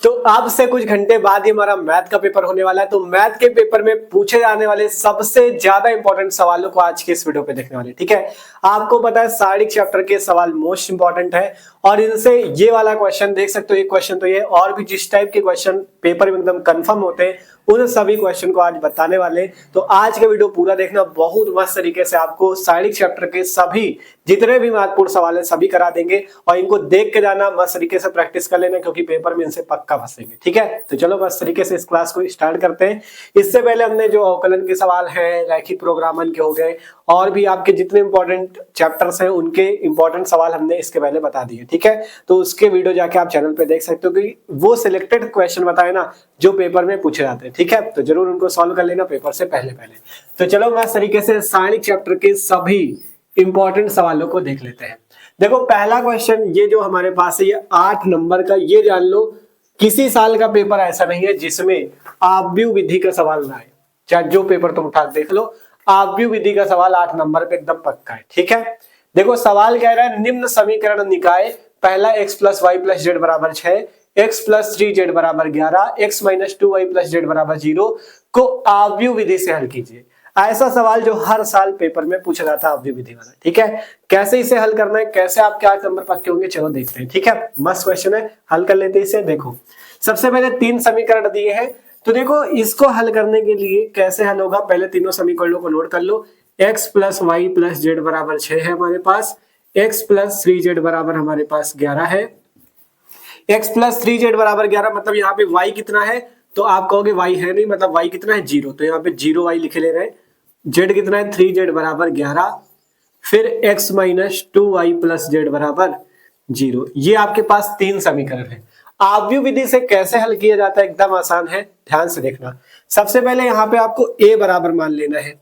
तो अब से कुछ घंटे बाद ही हमारा मैथ का पेपर होने वाला है। तो मैथ के पेपर में पूछे जाने वाले सबसे ज्यादा इंपॉर्टेंट सवालों को आज के इस वीडियो पे देखने वाले, ठीक है। आपको पता है सारिक चैप्टर के सवाल मोस्ट इंपॉर्टेंट है और इनसे ये वाला क्वेश्चन देख सकते हो, ये क्वेश्चन तो ये और भी जिस टाइप के क्वेश्चन पेपर में एकदम कंफर्म होते हैं उन सभी क्वेश्चन को आज बताने वाले। तो आज का वीडियो पूरा देखना, बहुत मस्त तरीके से आपको सारिक चैप्टर के सभी जितने भी महत्वपूर्ण सवाल है सभी करा देंगे और इनको देख के जाना, मस्त तरीके से प्रैक्टिस कर लेना क्योंकि पेपर में इनसे पक्का फंसेंगे, ठीक है। तो चलो मस्त तरीके से इस क्लास को स्टार्ट करते हैं। इससे पहले हमने जो अवकलन के सवाल हैं, रैखिक प्रोग्रामन के हो गए और भी आपके जितने इंपॉर्टेंट चैप्टर्स हैं उनके इंपॉर्टेंट सवाल हमने इसके पहले बता दिए, ठीक है। तो उसके वीडियो जाके आप चैनल पे देख सकते हो कि वो सिलेक्टेड क्वेश्चन बताए ना जो पेपर में पूछे जाते हैं, ठीक है। तो जरूर उनको सॉल्व कर लेना पेपर से पहले। तो चलो मस्त तरीके से सारिक चैप्टर के सभी इंपॉर्टेंट सवालों को देख लेते हैं। देखो पहला क्वेश्चन ये जो हमारे पास है ये 8 नंबर का, ये जान लो किसी साल का पेपर ऐसा नहीं है जिसमें आव्यूह विधि का सवाल ना आए। चाहे जो पेपर तुम उठा देख लो, आव्यूह विधि का सवाल 8 नंबर पे एकदम पक्का है, ठीक है। देखो सवाल कह रहा है निम्न समीकरण निकाय, पहला x plus Y plus Z बराबर 6, x प्लस 3z बराबर 11, x minus 2y plus Z बराबर 0 को आव्यूह विधि से हल कीजिए। ऐसा सवाल जो हर साल पेपर में पूछा जाता है आव्यूह विधि वाला, ठीक है। कैसे इसे हल करना है, कैसे आपके 8 नंबर पक्के होंगे, चलो देखते हैं, ठीक है। मस्त क्वेश्चन है, हल कर लेते हैं इसे। देखो सबसे पहले 3 समीकरण दिए हैं, तो देखो इसको हल करने के लिए कैसे हल होगा, पहले तीनों समीकरणों को नोट कर लो। x plus Y plus Z बराबर 6 है हमारे पास, x प्लस 3z बराबर हमारे पास 11 है। x प्लस 3z बराबर 11 मतलब यहाँ पे y कितना है, तो आप कहोगे y है नहीं, मतलब y कितना है 0, तो यहाँ पे 0y लिखे ले रहे हैं। z कितना है 3z बराबर 11, फिर x minus 2y plus Z बराबर 0। ये आपके पास 3 समीकरण है। आव्यूह विधि से कैसे हल किया जाता है, एकदम आसान है, ध्यान से देखना। सबसे पहले यहाँ पे आपको a बराबर मान लेना है।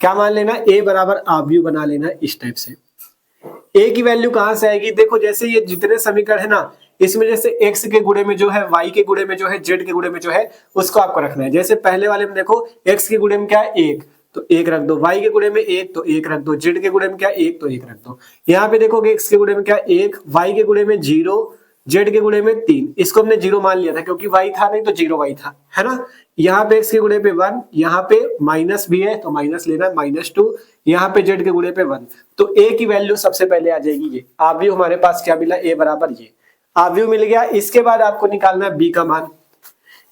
क्या मान लेना, a बराबर आव्यूह बना लेना इस टाइप से। a की वैल्यू कहां से आएगी, देखो जैसे ये जितने समीकरण है ना, इसमें जैसे x के गुणे में जो है, y के गुणे में जो है, z के गुणे में जो है, उसको आपको रखना है। जैसे पहले वाले में देखो x के गुणे में क्या है 1, तो 1 रख दो, y के गुणे में 1 तो 1 रख दो, z के गुणे में क्या 1 तो 1 रख दो। यहाँ पे देखोगे x के गुणे में क्या 1, y के गुणे में 0, z के गुणे में 3। इसको हमने 0 मान लिया था क्योंकि y था नहीं तो 0y था, है ना। यहाँ पे x के गुणे पे 1, यहाँ पे माइनस भी है तो माइनस लेना, -2, यहाँ पे z के गुणे पे 1, तो a की वैल्यू सबसे पहले आ जाएगी ये। आव्यूह हमारे पास क्या मिला, a बराबर ये आव्यूह मिल गया। इसके बाद आपको निकालना है b का मान।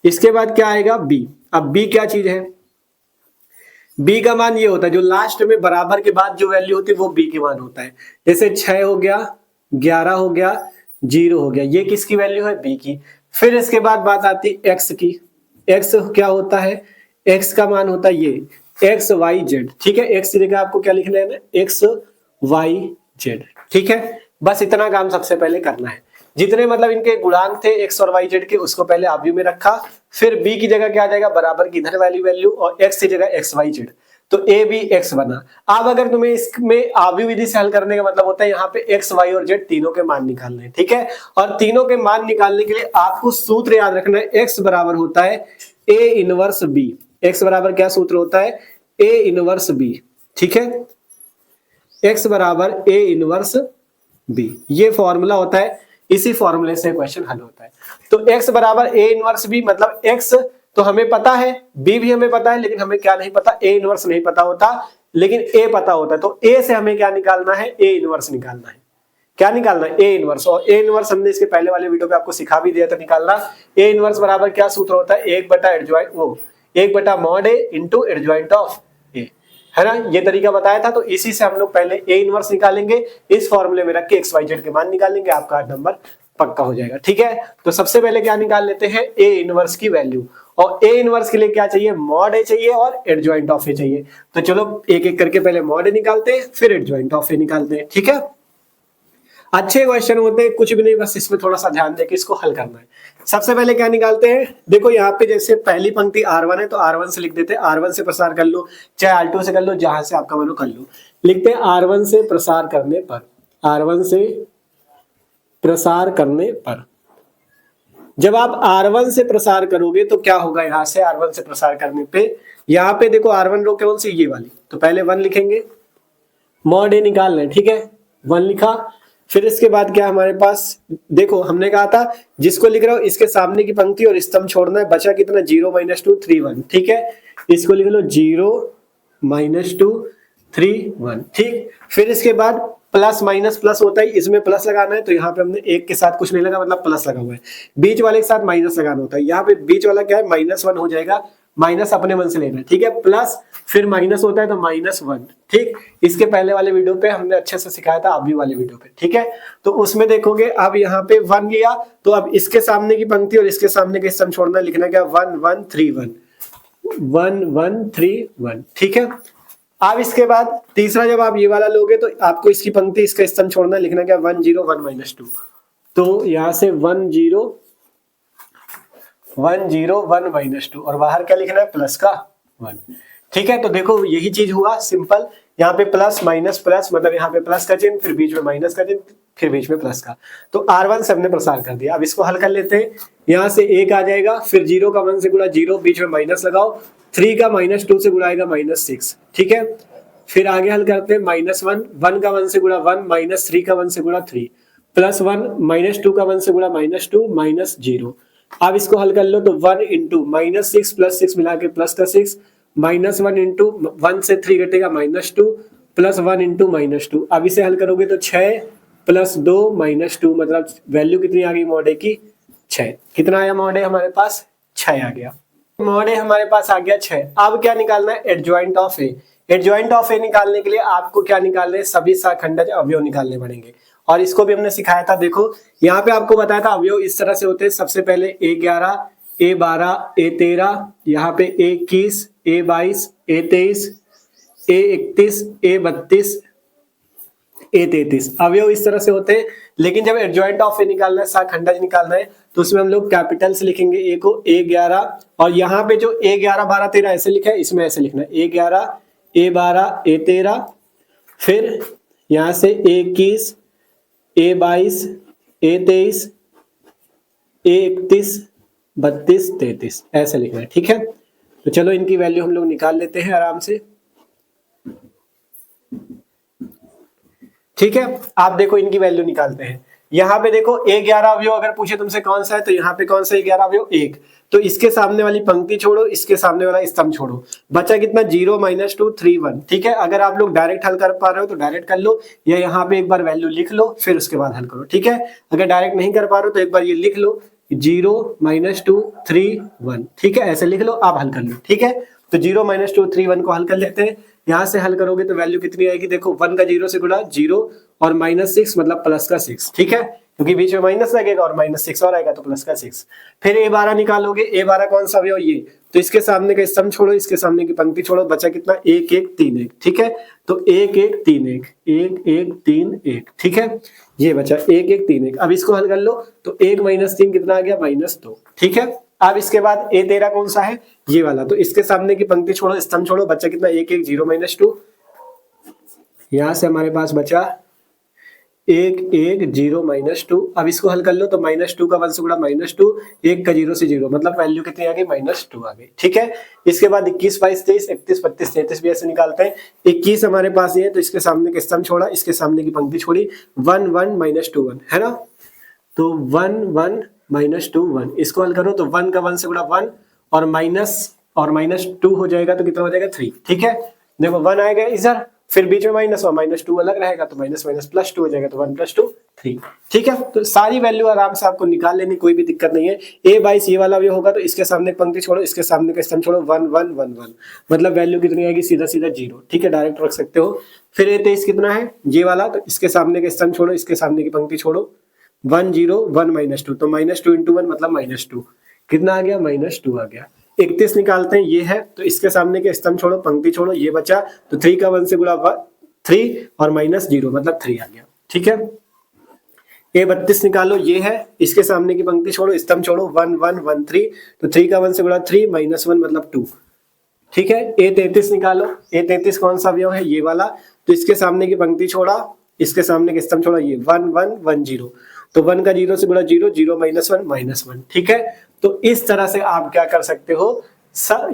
इसके बाद क्या आएगा b। अब b क्या चीज है, b का मान ये होता है जो लास्ट में बराबर के बाद जो वैल्यू होती है वो b के मान होता है। जैसे 6 हो गया, 11 हो गया, 0 हो गया, ये किसकी वैल्यू है, b की। फिर इसके बाद बात आती है x की। x क्या होता है, x का मान होता है ये x y z, ठीक है। x की जगह आपको क्या लिख लेना, x y z, ठीक है। बस इतना काम सबसे पहले करना है। जितने मतलब इनके गुणांक थे x और y z के, उसको पहले आव्यूह में रखा, फिर b की जगह क्या आ जाएगा, बराबर की इधर वैल्यू और x की जगह x y z, तो a b x बना। अब अगर तुम्हें इसमें आव्यूह विधि से हल करने का मतलब होता है यहाँ पे x y और z तीनों के मान निकालने, ठीक है। और तीनों के मान निकालने के लिए आपको सूत्र याद रखना है, x बराबर होता है a इनवर्स b। x बराबर क्या सूत्र होता है, a इनवर्स b, ठीक है। x बराबर a इनवर्स b, ये फॉर्मूला होता है, इसी फॉर्मूले से क्वेश्चन हल होता है। तो x बराबर a इनवर्स b, मतलब x तो हमें पता है, b भी हमें पता है, लेकिन हमें क्या नहीं पता, a इनवर्स नहीं पता होता, लेकिन a पता होता है। तो a से हमें क्या निकालना है, a इनवर्स निकालना है। क्या निकालना है, a इनवर्स। और a इनवर्स हमने इसके पहले वाले वीडियो पे आपको सिखा भी दिया था निकालना। a इनवर्स बराबर क्या सूत्र होता है, 1 बटा mod a into adjoint of a, है ना। ये तरीका बताया था, तो इसी से हम लोग पहले a इनवर्स निकालेंगे, इस फॉर्मूले में रख के x y z के मान निकालेंगे, आपका 8 नंबर पक्का हो जाएगा, ठीक है। तो सबसे पहले क्या निकाल लेते हैं, a इनवर्स की वैल्यू। और a इनवर्स के लिए क्या चाहिए, मॉड a चाहिए और एडजॉइंट ऑफ a चाहिए। तो चलो एक एक करके पहले मॉड a निकालते हैं, फिर एडजॉइंट ऑफ a निकालते हैं, ठीक है। अच्छे क्वेश्चन होते हैं, कुछ भी नहीं, बस इसमें थोड़ा सा ध्यान देके इसको हल करना है। सबसे पहले क्या निकालते हैं, देखो यहाँ पे जैसे पहली पंक्ति R1 है तो R1 से लिख देते हैं, R1 से प्रसार कर लो, चाहे R2 से कर लो, जहां से आपका मन कर लो। लिखते हैं R1 से प्रसार करने पर, R1 से प्रसार करने पर। जब आप R1 से प्रसार करोगे तो क्या होगा, यहां से R1 से प्रसार करने पे, यहाँ पे देखो R1 रो कौन सी, ये वाली, तो पहले 1 लिखेंगे, मॉड a निकाल लें, ठीक है। 1 लिखा, फिर इसके बाद क्या हमारे पास, देखो हमने कहा था जिसको लिख रहा हूं इसके सामने की पंक्ति और स्तंभ छोड़ना है, बचा कितना 0 - 2 3 1, ठीक है। इसको लिख लो 0 - 2 3 1, ठीक। फिर इसके बाद प्लस माइनस प्लस होता है, इसमें प्लस लगाना है तो यहाँ पे हमने एक के साथ कुछ नहीं लगा मतलब प्लस लगा हुआ है, बीच वाले के साथ माइनस लगाना होता है, यहाँ पे बीच वाला क्या है -1 हो जाएगा, माइनस अपने मन से लेना है, ठीक है। प्लस फिर माइनस होता है तो -1, ठीक। इसके पहले वाले वीडियो पे हमने अच्छे से सिखाया था, अभी वाले वीडियो पे, ठीक है। तो उसमें देखोगे अब यहाँ पे 1 लिया तो अब इसके सामने की पंक्ति और इसके सामने के स्तंभ छोड़ना, लिखना क्या 1 1 3 1 1 1 3 1, ठीक है। अब इसके बाद तीसरा जब आप ये वाला लोगे तो आपको इसकी पंक्ति इसका स्तंभ छोड़ना, लिखना क्या 1 0 1 -2, तो यहां से 1 0 1 0 1 -2 और बाहर क्या लिखना है प्लस का 1, ठीक है। तो देखो यही चीज हुआ सिंपल, यहाँ पे प्लस माइनस प्लस मतलब यहाँ पे प्लस का चिन्ह, फिर बीच में माइनस का चिन्ह, फिर बीच में प्लस का, तो R1 से हमने प्रसार कर दिया। अब इसको हल कर लेते हैं, यहाँ से 1 आ जाएगा, फिर 0 का 1 से गुणा 0, बीच में माइनस लगाओ, 3 का -2 से गुणा आएगा -6, ठीक है। फिर आगे हल करते हैं -1, 1 का 1 से गुणा 1, -3 का 1 से गुणा 3, +1 -2 का 1 से गुणा -2 -0। अब इसको हल कर लो तो 1 इंटू -6 + 6 मिला के प्लस का 6, -1 इंटू 1 से 3 घटेगा -2 प्लस 1 इंटू -2। अब इसे हल करोगे तो 6 + 2 -2 मतलब वैल्यू कितनी आ गई मॉडे की 6। कितना आया मॉडे हमारे पास 6 आ गया, मॉडे हमारे पास आ गया 6। अब क्या निकालना है adjoint of A. Adjoint of A निकालने के लिए आपको क्या निकालना है सभी सहखंडज अवयव निकालने पड़ेंगे, और इसको भी हमने सिखाया था। देखो यहाँ पे आपको बताया था अवयव इस तरह से होते हैं, सबसे पहले A11 A12 A13, यहाँ पे A21 A22 A23 A31 A32 A33 अवयव इस तरह से होते हैं। लेकिन जब एडजॉइंट ऑफ ए निकालना है सहखंडज निकालना है तो उसमें हम लोग कैपिटल से लिखेंगे ए को A11, और यहाँ पे जो A11 12 13 ऐसे लिखा है इसमें ऐसे लिखना है A11 A12 A13, फिर यहाँ से A21 A22 A23 A31 32 33 ऐसे लिखना है, ठीक है। तो चलो इनकी वैल्यू हम लोग निकाल लेते हैं आराम से, ठीक है। आप देखो इनकी वैल्यू निकालते हैं, यहाँ पे देखो A11 अवयव अगर पूछे तुमसे कौन सा है तो यहाँ पे कौन सा A11 अवयव 1, तो इसके सामने वाली पंक्ति छोड़ो, इसके सामने वाला स्तंभ छोड़ो, बचा कितना 0 - 2 3 1, ठीक है। अगर आप लोग डायरेक्ट हल कर पा रहे हो तो डायरेक्ट कर लो, या यहाँ पे एक बार वैल्यू लिख लो फिर उसके बाद हल करो, ठीक है। अगर डायरेक्ट नहीं कर पा रहे हो तो एक बार ये लिख लो 0 - 2 3 1, ठीक है, ऐसे लिख लो, आप हल कर लो, ठीक है। तो 0 - 2 3 1 को हल कर लेते हैं, यहाँ से हल करोगे तो वैल्यू कितनी आएगी, देखो 1 का 0 से गुणा 0 और -6 मतलब प्लस का 6, ठीक है, क्योंकि बीच में माइनस लगेगा और -6 और आएगा तो प्लस का 6। फिर A12 निकालोगे, A12 कौन सा अवयव ये, तो इसके सामने का स्तंभ छोड़ो, इसके सामने की पंक्ति छोड़ो, बचा कितना 1 1 3 1, ठीक है। तो 1 1 3 1 1 1 3 1, ठीक है, ये बचा 1 1 3 1। अब इसको हल कर लो तो 1 - 3 कितना आ गया -2, ठीक है। अब इसके बाद A13 कौन सा है ये वाला, तो इसके सामने की पंक्ति छोड़ो स्तंभ छोड़ो, बचा कितना 1 1 0 - 2, यहां से हमारे पास बचा 1 1 0 -2। अब इसको हल कर लो तो -2 का 1 से गुणा -2, 1 का 0 से 0 मतलब वैल्यू कितनी आ गई -2 आ गई, ठीक है। इसके बाद 21 22 23 31 32 33 भी ऐसे निकालते हैं। 21 हमारे पास ये है तो इसके सामने के स्तंभ छोड़ा, इसके सामने की पंक्ति छोड़ी, 1 1 -2 1 है ना, तो 1 1 -2 1, इसको हल करो तो 1 का 1 से गुणा 1 और -2 हो जाएगा तो कितना हो जाएगा 3, ठीक है। देखो 1 आएगा इधर, फिर बीच में माइनस और -2 अलग रहेगा तो माइनस +2 हो जाएगा तो 1 + 2 3, ठीक है। तो सारी वैल्यू आराम से आपको निकाल लेनी, कोई भी दिक्कत नहीं है। A22 ये वाला भी होगा तो इसके सामने पंक्ति छोड़ो, इसके सामने का स्तंभ छोड़ो, 1 1 1 1 मतलब वैल्यू कितनी आएगी सीधा सीधा 0, ठीक है, डायरेक्ट रख सकते हो। फिर A23 कितना है ये वाला, तो इसके सामने का स्तंभ छोड़ो, इसके सामने की पंक्ति छोड़ो, 1 0 1 -2 तो -2 × 1 मतलब -2, कितना आ गया -2 आ गया। 31 निकालते हैं, ये है तो इसके सामने के स्तंभ छोड़ो, पंक्ति छोड़ो, ये बचा तो 3 का 1 से गुणा 3 और -0 मतलब 3 आ गया, ठीक है। A32 निकालो, ये है, इसके सामने की पंक्ति छोड़ो, स्तंभ छोड़ो, 1 1 1 3 तो 3 का 1 से गुणा 3 -1 मतलब 2, ठीक है। A33 निकालो, A33 कौन सा अवयव है ये वाला, तो इसके सामने की पंक्ति छोड़ा, इसके सामने के स्तंभ छोड़ा, ये 1 1 1 0 तो 1 का 0 से गुणा 0 0 -1 -1, ठीक है। तो इस तरह से आप क्या कर सकते हो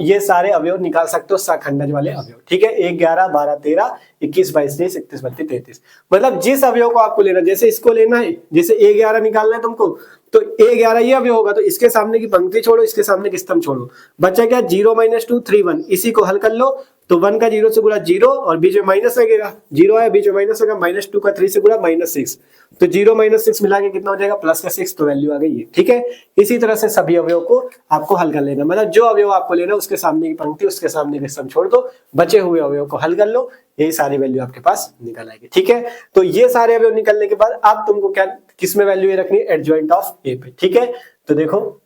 ये सारे अवयव निकाल सकते हो सखंडज वाले अवयव, ठीक है। 1 11 12 13 21 22 23 31 32 33, मतलब जिस अवयव को आपको लेना, जैसे इसको लेना है, जैसे A 11 निकालना है तुमको, तो A 11 ये अवयव होगा, तो इसके सामने की पंक्ति छोड़ो, इसके सामने की स्तंभ छोड़ो, बचा क्या 0 - 2 3 1, इसी को हल कर लो। तो 1 का 0 से गुणा 0 और बीच में माइनस लगेगा, 0 है बीच में माइनस होगा, -2 का 3 से गुणा -6, तो 0 - 6 मिला के कितना हो जाएगा +6, तो वैल्यू आ गई है, ठीक है। इसी तरह से सभी अवयव को आपको हल कर लेना, मतलब जो अवयव आपको लेना उसके सामने की पंक्ति उसके सामने की स्तंभ छोड़ दो, बचे हुए अवयव को हल कर लो, यही सारी वैल्यू आपके पास निकल आएगी, ठीक है। तो ये सारे अवयव निकलने के बाद अब तुमको क्या किस में वैल्यू रखनी है, एडजॉइंट ऑफ ए पे, ठीक है। तो देखो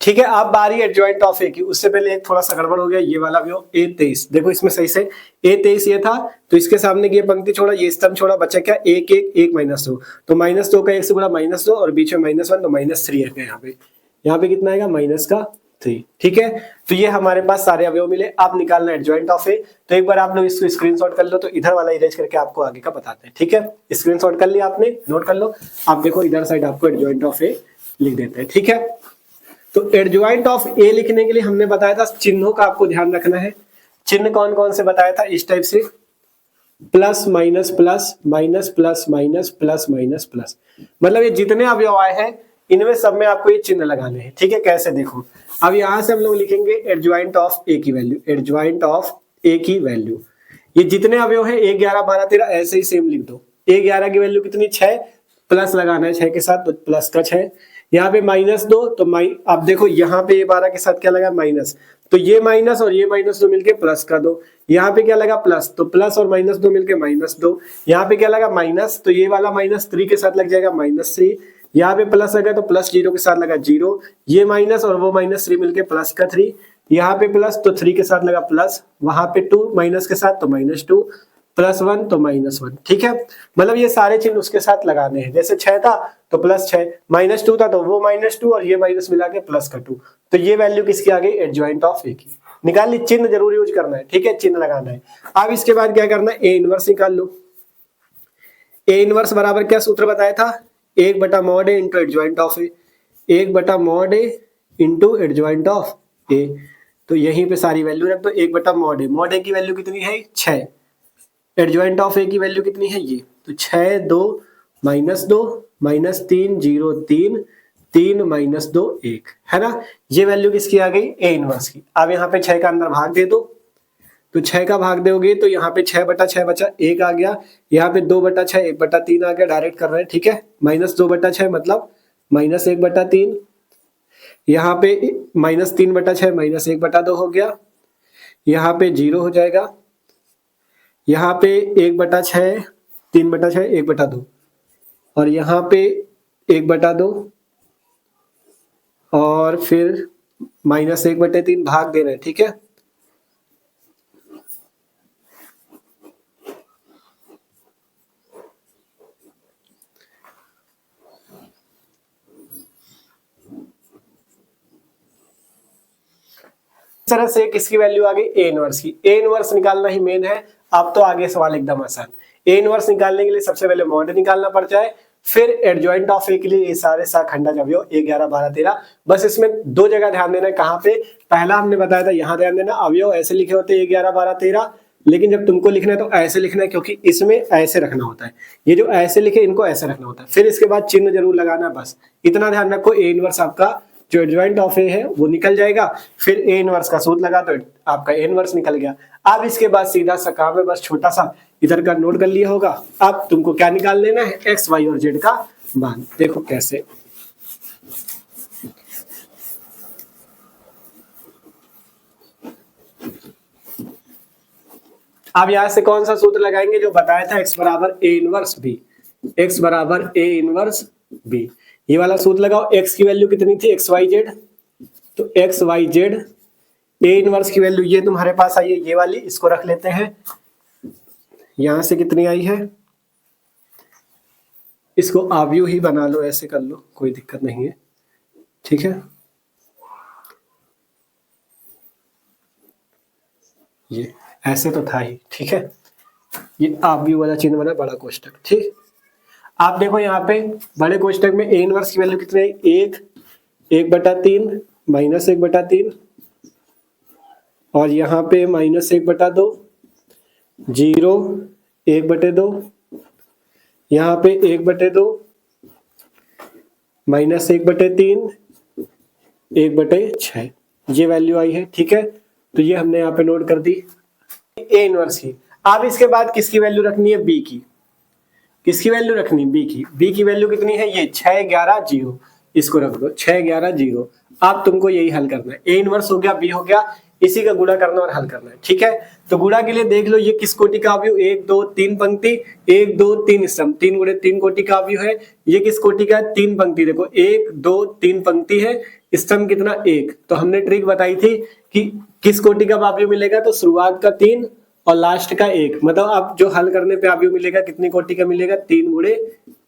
ठीक है, अब बारी एडजॉइंट ऑफ ए की। उससे पहले एक थोड़ा सा गड़बड़ हो गया, ये वाला अवयव A23, देखो इसमें सही से A23 ये था, तो इसके सामने की ये पंक्ति छोड़ा, ये स्तंभ छोड़ा, बचा क्या 1 1 1 -2, तो -2 का 1 से गुणा -2 और बीच में -1, तो -3 है यहाँ पे कितना आएगा -3, ठीक है। तो ये हमारे पास सारे अवयव मिले। अब निकालना एडजॉइंट ऑफ ए, तो एक बार आप लोग इसको स्क्रीनशॉट कर लो, तो इधर वाला इरेज करके आपको आगे का बताते हैं, ठीक है। स्क्रीनशॉट कर लिया आपने, नोट कर लो। आप देखो इधर साइड आपको एडजॉइंट ऑफ ए लिख देते हैं, ठीक है। तो एडजॉइंट ऑफ ए लिखने के लिए हमने बताया था चिन्हों का आपको ध्यान रखना है। चिन्ह कौन कौन से बताया था, इस टाइप से plus minus plus minus plus minus plus minus plus, मतलब ये जितने अवयव आए हैं इनमें सब में आपको ये चिन्ह लगाने हैं, ठीक है। कैसे देखो, अब यहां से हम लोग लिखेंगे एडजॉइंट ऑफ ए की वैल्यू, एडजॉइंट ऑफ ए की वैल्यू, ये जितने अवयव है 1 11 12 13 ऐसे ही सेम लिख दो। 1 11 की वैल्यू कितनी 6, प्लस लगाना है 6 के साथ, तो प्लस का 6, यहाँ पे -2, तो अब देखो यहाँ पे ये 12 के साथ क्या लगा माइनस, तो ये माइनस और ये -2 मिलके प्लस का 2, यहाँ पे क्या लगा प्लस, तो प्लस और -2 मिलके -2, यहाँ पे क्या लगा माइनस, तो ये वाला -3 के साथ लग जाएगा -3, यहाँ पे प्लस लगा तो +0 के साथ लगा 0, ये माइनस और वो -3 मिलके प्लस का 3, यहाँ पे प्लस तो 3 के साथ लगा प्लस, वहां पे 2 माइनस के साथ तो -2, +1 तो -1, ठीक है। मतलब ये सारे चिन्ह उसके साथ लगाने हैं, जैसे 6 था तो +6, -2 था तो वो -2 और ये माइनस मिला के प्लस का 2, तो ये वैल्यू किसकी आ गई एडजॉइंट ऑफ ए की। निकाल ली, चिन्ह जरूर यूज करना है, ठीक है, चिन्ह लगाना है। अब इसके बाद क्या करना है, ए इनवर्स निकाल लो। ए इनवर्स बराबर क्या सूत्र बताया था, 1/mod a into adjoint of A, 1/mod a into adjoint of A, तो यहीं पे सारी वैल्यू रख दो। 1/mod a, mod a की वैल्यू कितनी है 6, एडजॉइंट ऑफ ए की वैल्यू कितनी है ये, तो 6 2 -2 -3 0 3 3 -2 1, है ना। ये वैल्यू किसकी आ गई ए इनवर्स की। अब यहाँ पे 6 का अंदर भाग दे दो, तो 6 का भाग दोगे तो यहाँ पे 6/6 बचा 1 आ गया, यहाँ पे 2/6 1/3 आ गया, डायरेक्ट कर रहे हैं, ठीक है। -2/6 मतलब -1/3, यहाँ पे -3/6 -1/2 हो गया, यहाँ पे 0 हो जाएगा, यहाँ पे 1/6 3/6 1/2 और यहाँ पे 1/2 और फिर -1/3 भाग दे रहे हैं, ठीक है। इस तरह से किसकी वैल्यू आ गई ए इनवर्स की। ए इनवर्स निकालना ही मेन है। अब तो आगे सवाल एकदम आसान। ए इनवर्स निकालने के लिए सबसे पहले मॉड निकालना पड़ता है, फिर एडजॉइंट ऑफ ए के लिए ये सारे खंडज अवयव 1 11 12 13। बस इसमें दो जगह ध्यान देना है, कहाँ पे, पहला हमने बताया था यहाँ ध्यान देना, अवयव ऐसे लिखे होते हैं 1 11 12 13, लेकिन जब तुमको लिखना है तो ऐसे लिखना है, क्योंकि इसमें ऐसे रखना होता है, ये जो ऐसे लिखे इनको ऐसे रखना होता है। फिर इसके बाद चिन्ह जरूर लगाना, बस इतना ध्यान रखो। ए इनवर्स आपका जो एडजॉइंट ऑफ ए है वो निकल जाएगा, फिर ए इनवर्स का सूत्र लगा तो आपका ए इनवर्स निकल गया। अब इसके बाद सीधा सा काम है, बस छोटा सा इधर का नोट कर लिया होगा। अब तुमको क्या निकाल लेना है, एक्स वाई और जेड का मान। देखो कैसे, अब यहां से कौन सा सूत्र लगाएंगे जो बताया था, एक्स बराबर ए इनवर्स बी, एक्स बराबर ए इनवर्स बी, ये वाला सूत्र लगाओ। एक्स की वैल्यू कितनी थी, एक्स वाई जेड, तो X Y Z, A inverse की वैल्यू ये तुम्हारे पास आई है, ये वाली, इसको रख लेते हैं। यहां से कितनी आई है, इसको आव्यू ही बना लो, ऐसे कर लो, कोई दिक्कत नहीं है, ठीक है। ये ऐसे तो था ही, ठीक है, ये आव्यू वाला चिन्ह बना बड़ा कोष्टक, ठीक। आप देखो यहाँ पे बड़े कोष्टक में ए इनवर्स की वैल्यू कितनी है, 1/3 -1/3 और यहाँ पे -1/2, 0 1/2, यहाँ पे 1/2 -1/3 1/6 ये वैल्यू आई है। ठीक है, तो ये हमने यहाँ पे नोट कर दी ए इनवर्स की। अब इसके बाद किसकी वैल्यू रखनी है, बी की। किसकी वैल्यू रखनी, बी की। बी की वैल्यू कितनी है, ये 6 11 0, इसको रख दो 6 11 0। अब तुमको यही हल करना है, ए इनवर्स हो गया, बी हो गया, इसी का गुणा करना और हल करना है। ठीक है, तो गुणा के लिए देख लो ये किस कोटि का अवयव, 1 2 3 पंक्ति, 1 2 3 स्तंभ, 3 गुणे 3 कोटि का अवयव है। ये किस कोटि का है, 3 पंक्ति। देखो 1 2 3 पंक्ति है, स्तंभ कितना 1। तो हमने ट्रिक बताई थी कि किस कोटि का अवयव मिलेगा, तो शुरुआत का 3 और लास्ट का 1, मतलब अब जो हल करने पे अवयव मिलेगा कितनी कोटि का मिलेगा, 3 गुणे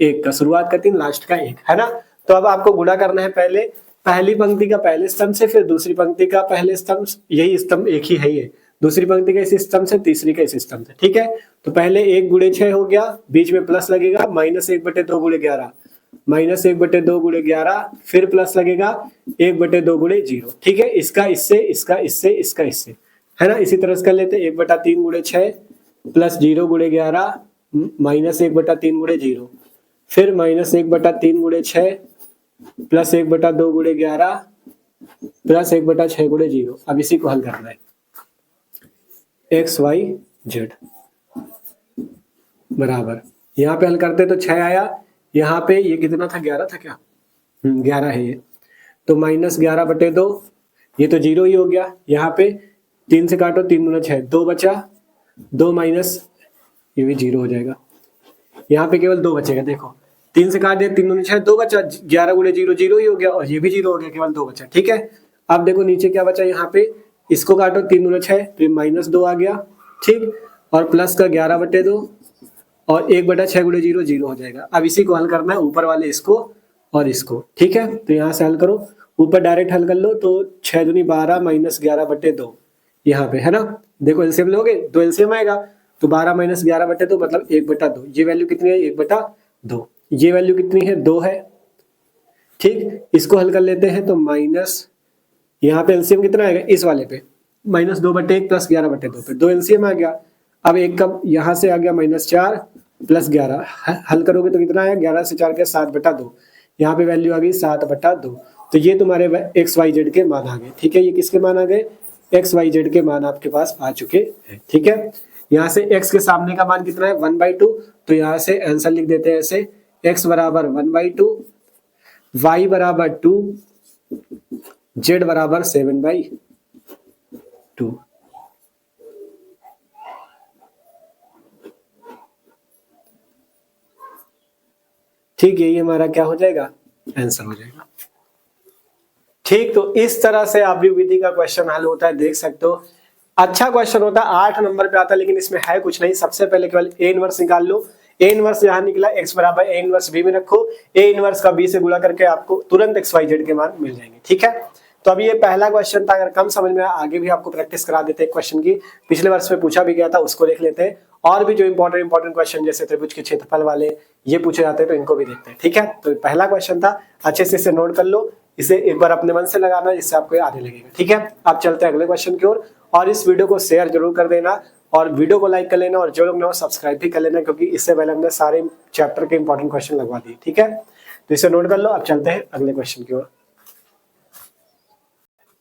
1 का, शुरुआत का 3 लास्ट का 1, है ना। तो अब आपको गुणा करना है पहले पहली पंक्ति का पहले स्तंभ से, फिर दूसरी पंक्ति का पहले स्तंभ, यही स्तंभ एक ही है ये, दूसरी पंक्ति का इस स्तंभ से, तीसरी का इस स्तंभ से। ठीक है, तो पहले 1 गुणे 6 हो गया, बीच में प्लस लगेगा, -1/2 गुणे 11, -1/2 गुणे 11, फिर प्लस लगेगा 1/2 गुणे 0। ठीक है, इसका इससे, इसका इससे, इसका इससे, है ना। इसी तरह से कर लेते, 1/3 गुणे 6 प्लस 0 गुणे 11 -1/3 गुणे 0, फिर -1/3 गुणे 6 प्लस 1/2 गुणे 11 प्लस 1/6 गुणे 0। अब इसी को हल करना है, x y z बराबर, यहाँ पे हल करते तो 6 आया, यहाँ पे ये कितना था, 11 था क्या, 11 है ये, तो -11/2, ये तो 0 ही हो गया। यहाँ पे 3 से काटो, 3 गुना 6 2 बचा, 2 माइनस ये भी 0 हो जाएगा, यहाँ पे केवल 2 बचेगा। देखो 3 से काट दिया, 3 गुना 6 2 बचा, 11 गुणे 0 0 ही हो गया, और ये भी 0 हो गया, केवल 2 बचा। ठीक है, अब देखो नीचे क्या बचा, यहाँ पे इसको काटो, 3 गुना 6 तो -2 आ गया। ठीक, और प्लस का 11/2 और 1/6 गुणे 0 0 हो जाएगा। अब इसी को हल करना है, ऊपर वाले इसको और इसको। ठीक है, तो यहाँ से हल करो, ऊपर डायरेक्ट हल कर लो, तो 6 दूनी 12 -11/2 यहाँ पे, है ना। देखो एलसीएम लोगे, 2 एलसीएम आएगा, तो 12 -11/2 मतलब 1/2। ये वैल्यू कितनी है, 1/2। ये वैल्यू कितनी है, 2 है। ठीक, इसको हल कर लेते हैं, तो माइनस, यहाँ पे एलसीएम कितना आएगा, इस वाले पे -2/1 प्लस 11/2 पे 2 एलसीएम आ गया। अब एक कम यहाँ से आ गया -4 प्लस 11, हल करोगे तो कितना आया, 11 से 4 के 7/2, यहाँ पे वैल्यू आ गई 7/2। तो ये तुम्हारे एक्स वाई जेड के मान आ गए। ठीक है, ये किसके मान आ गए, एक्स वाई जेड के मान आपके पास आ चुके हैं। ठीक है, यहाँ से x के सामने का मान कितना है, 1/2, तो यहाँ से आंसर लिख देते हैं ऐसे, x बराबर 1/2, y बराबर 2, z बराबर 7/2। ठीक है, ये हमारा क्या हो जाएगा, आंसर हो जाएगा। ठीक, तो इस तरह से अवयव विधि का क्वेश्चन हल होता है, देख सकते हो। अच्छा क्वेश्चन होता है, 8 नंबर पे आता है, लेकिन इसमें है कुछ नहीं। सबसे पहले केवल ए इनवर्स निकाल लो, ए इनवर्स यहाँ निकला, x बराबर ए इनवर्स b में रखो, ए इनवर्स का b से गुणा करके आपको तुरंत एक्स वाई जेड के मान मिल जाएंगे। ठीक है, तो अभी ये पहला क्वेश्चन था, अगर कम समझ में आया आगे भी आपको प्रैक्टिस करा देते हैं क्वेश्चन की, पिछले वर्ष में पूछा भी गया था, उसको देख लेते हैं। और भी जो इंपॉर्टेंट क्वेश्चन जैसे त्रिभुज के क्षेत्रफल वाले ये पूछे जाते हैं, तो इनको भी देखते हैं। ठीक है, तो पहला क्वेश्चन था, अच्छे से इसे नोट कर लो, इसे एक बार अपने मन से लगाना, जिससे आपको आने लगेगा। ठीक है, आप चलते हैं अगले क्वेश्चन की ओर, और इस वीडियो को शेयर जरूर कर देना, और वीडियो को लाइक कर लेना, और जो लोग ने वो सब्सक्राइब भी कर लेना, क्योंकि इससे पहले हमने सारे चैप्टर के इंपॉर्टेंट क्वेश्चन लगवा दिए। ठीक है, तो इसे नोट कर लो। अब चलते हैं अगले क्वेश्चन की ओर।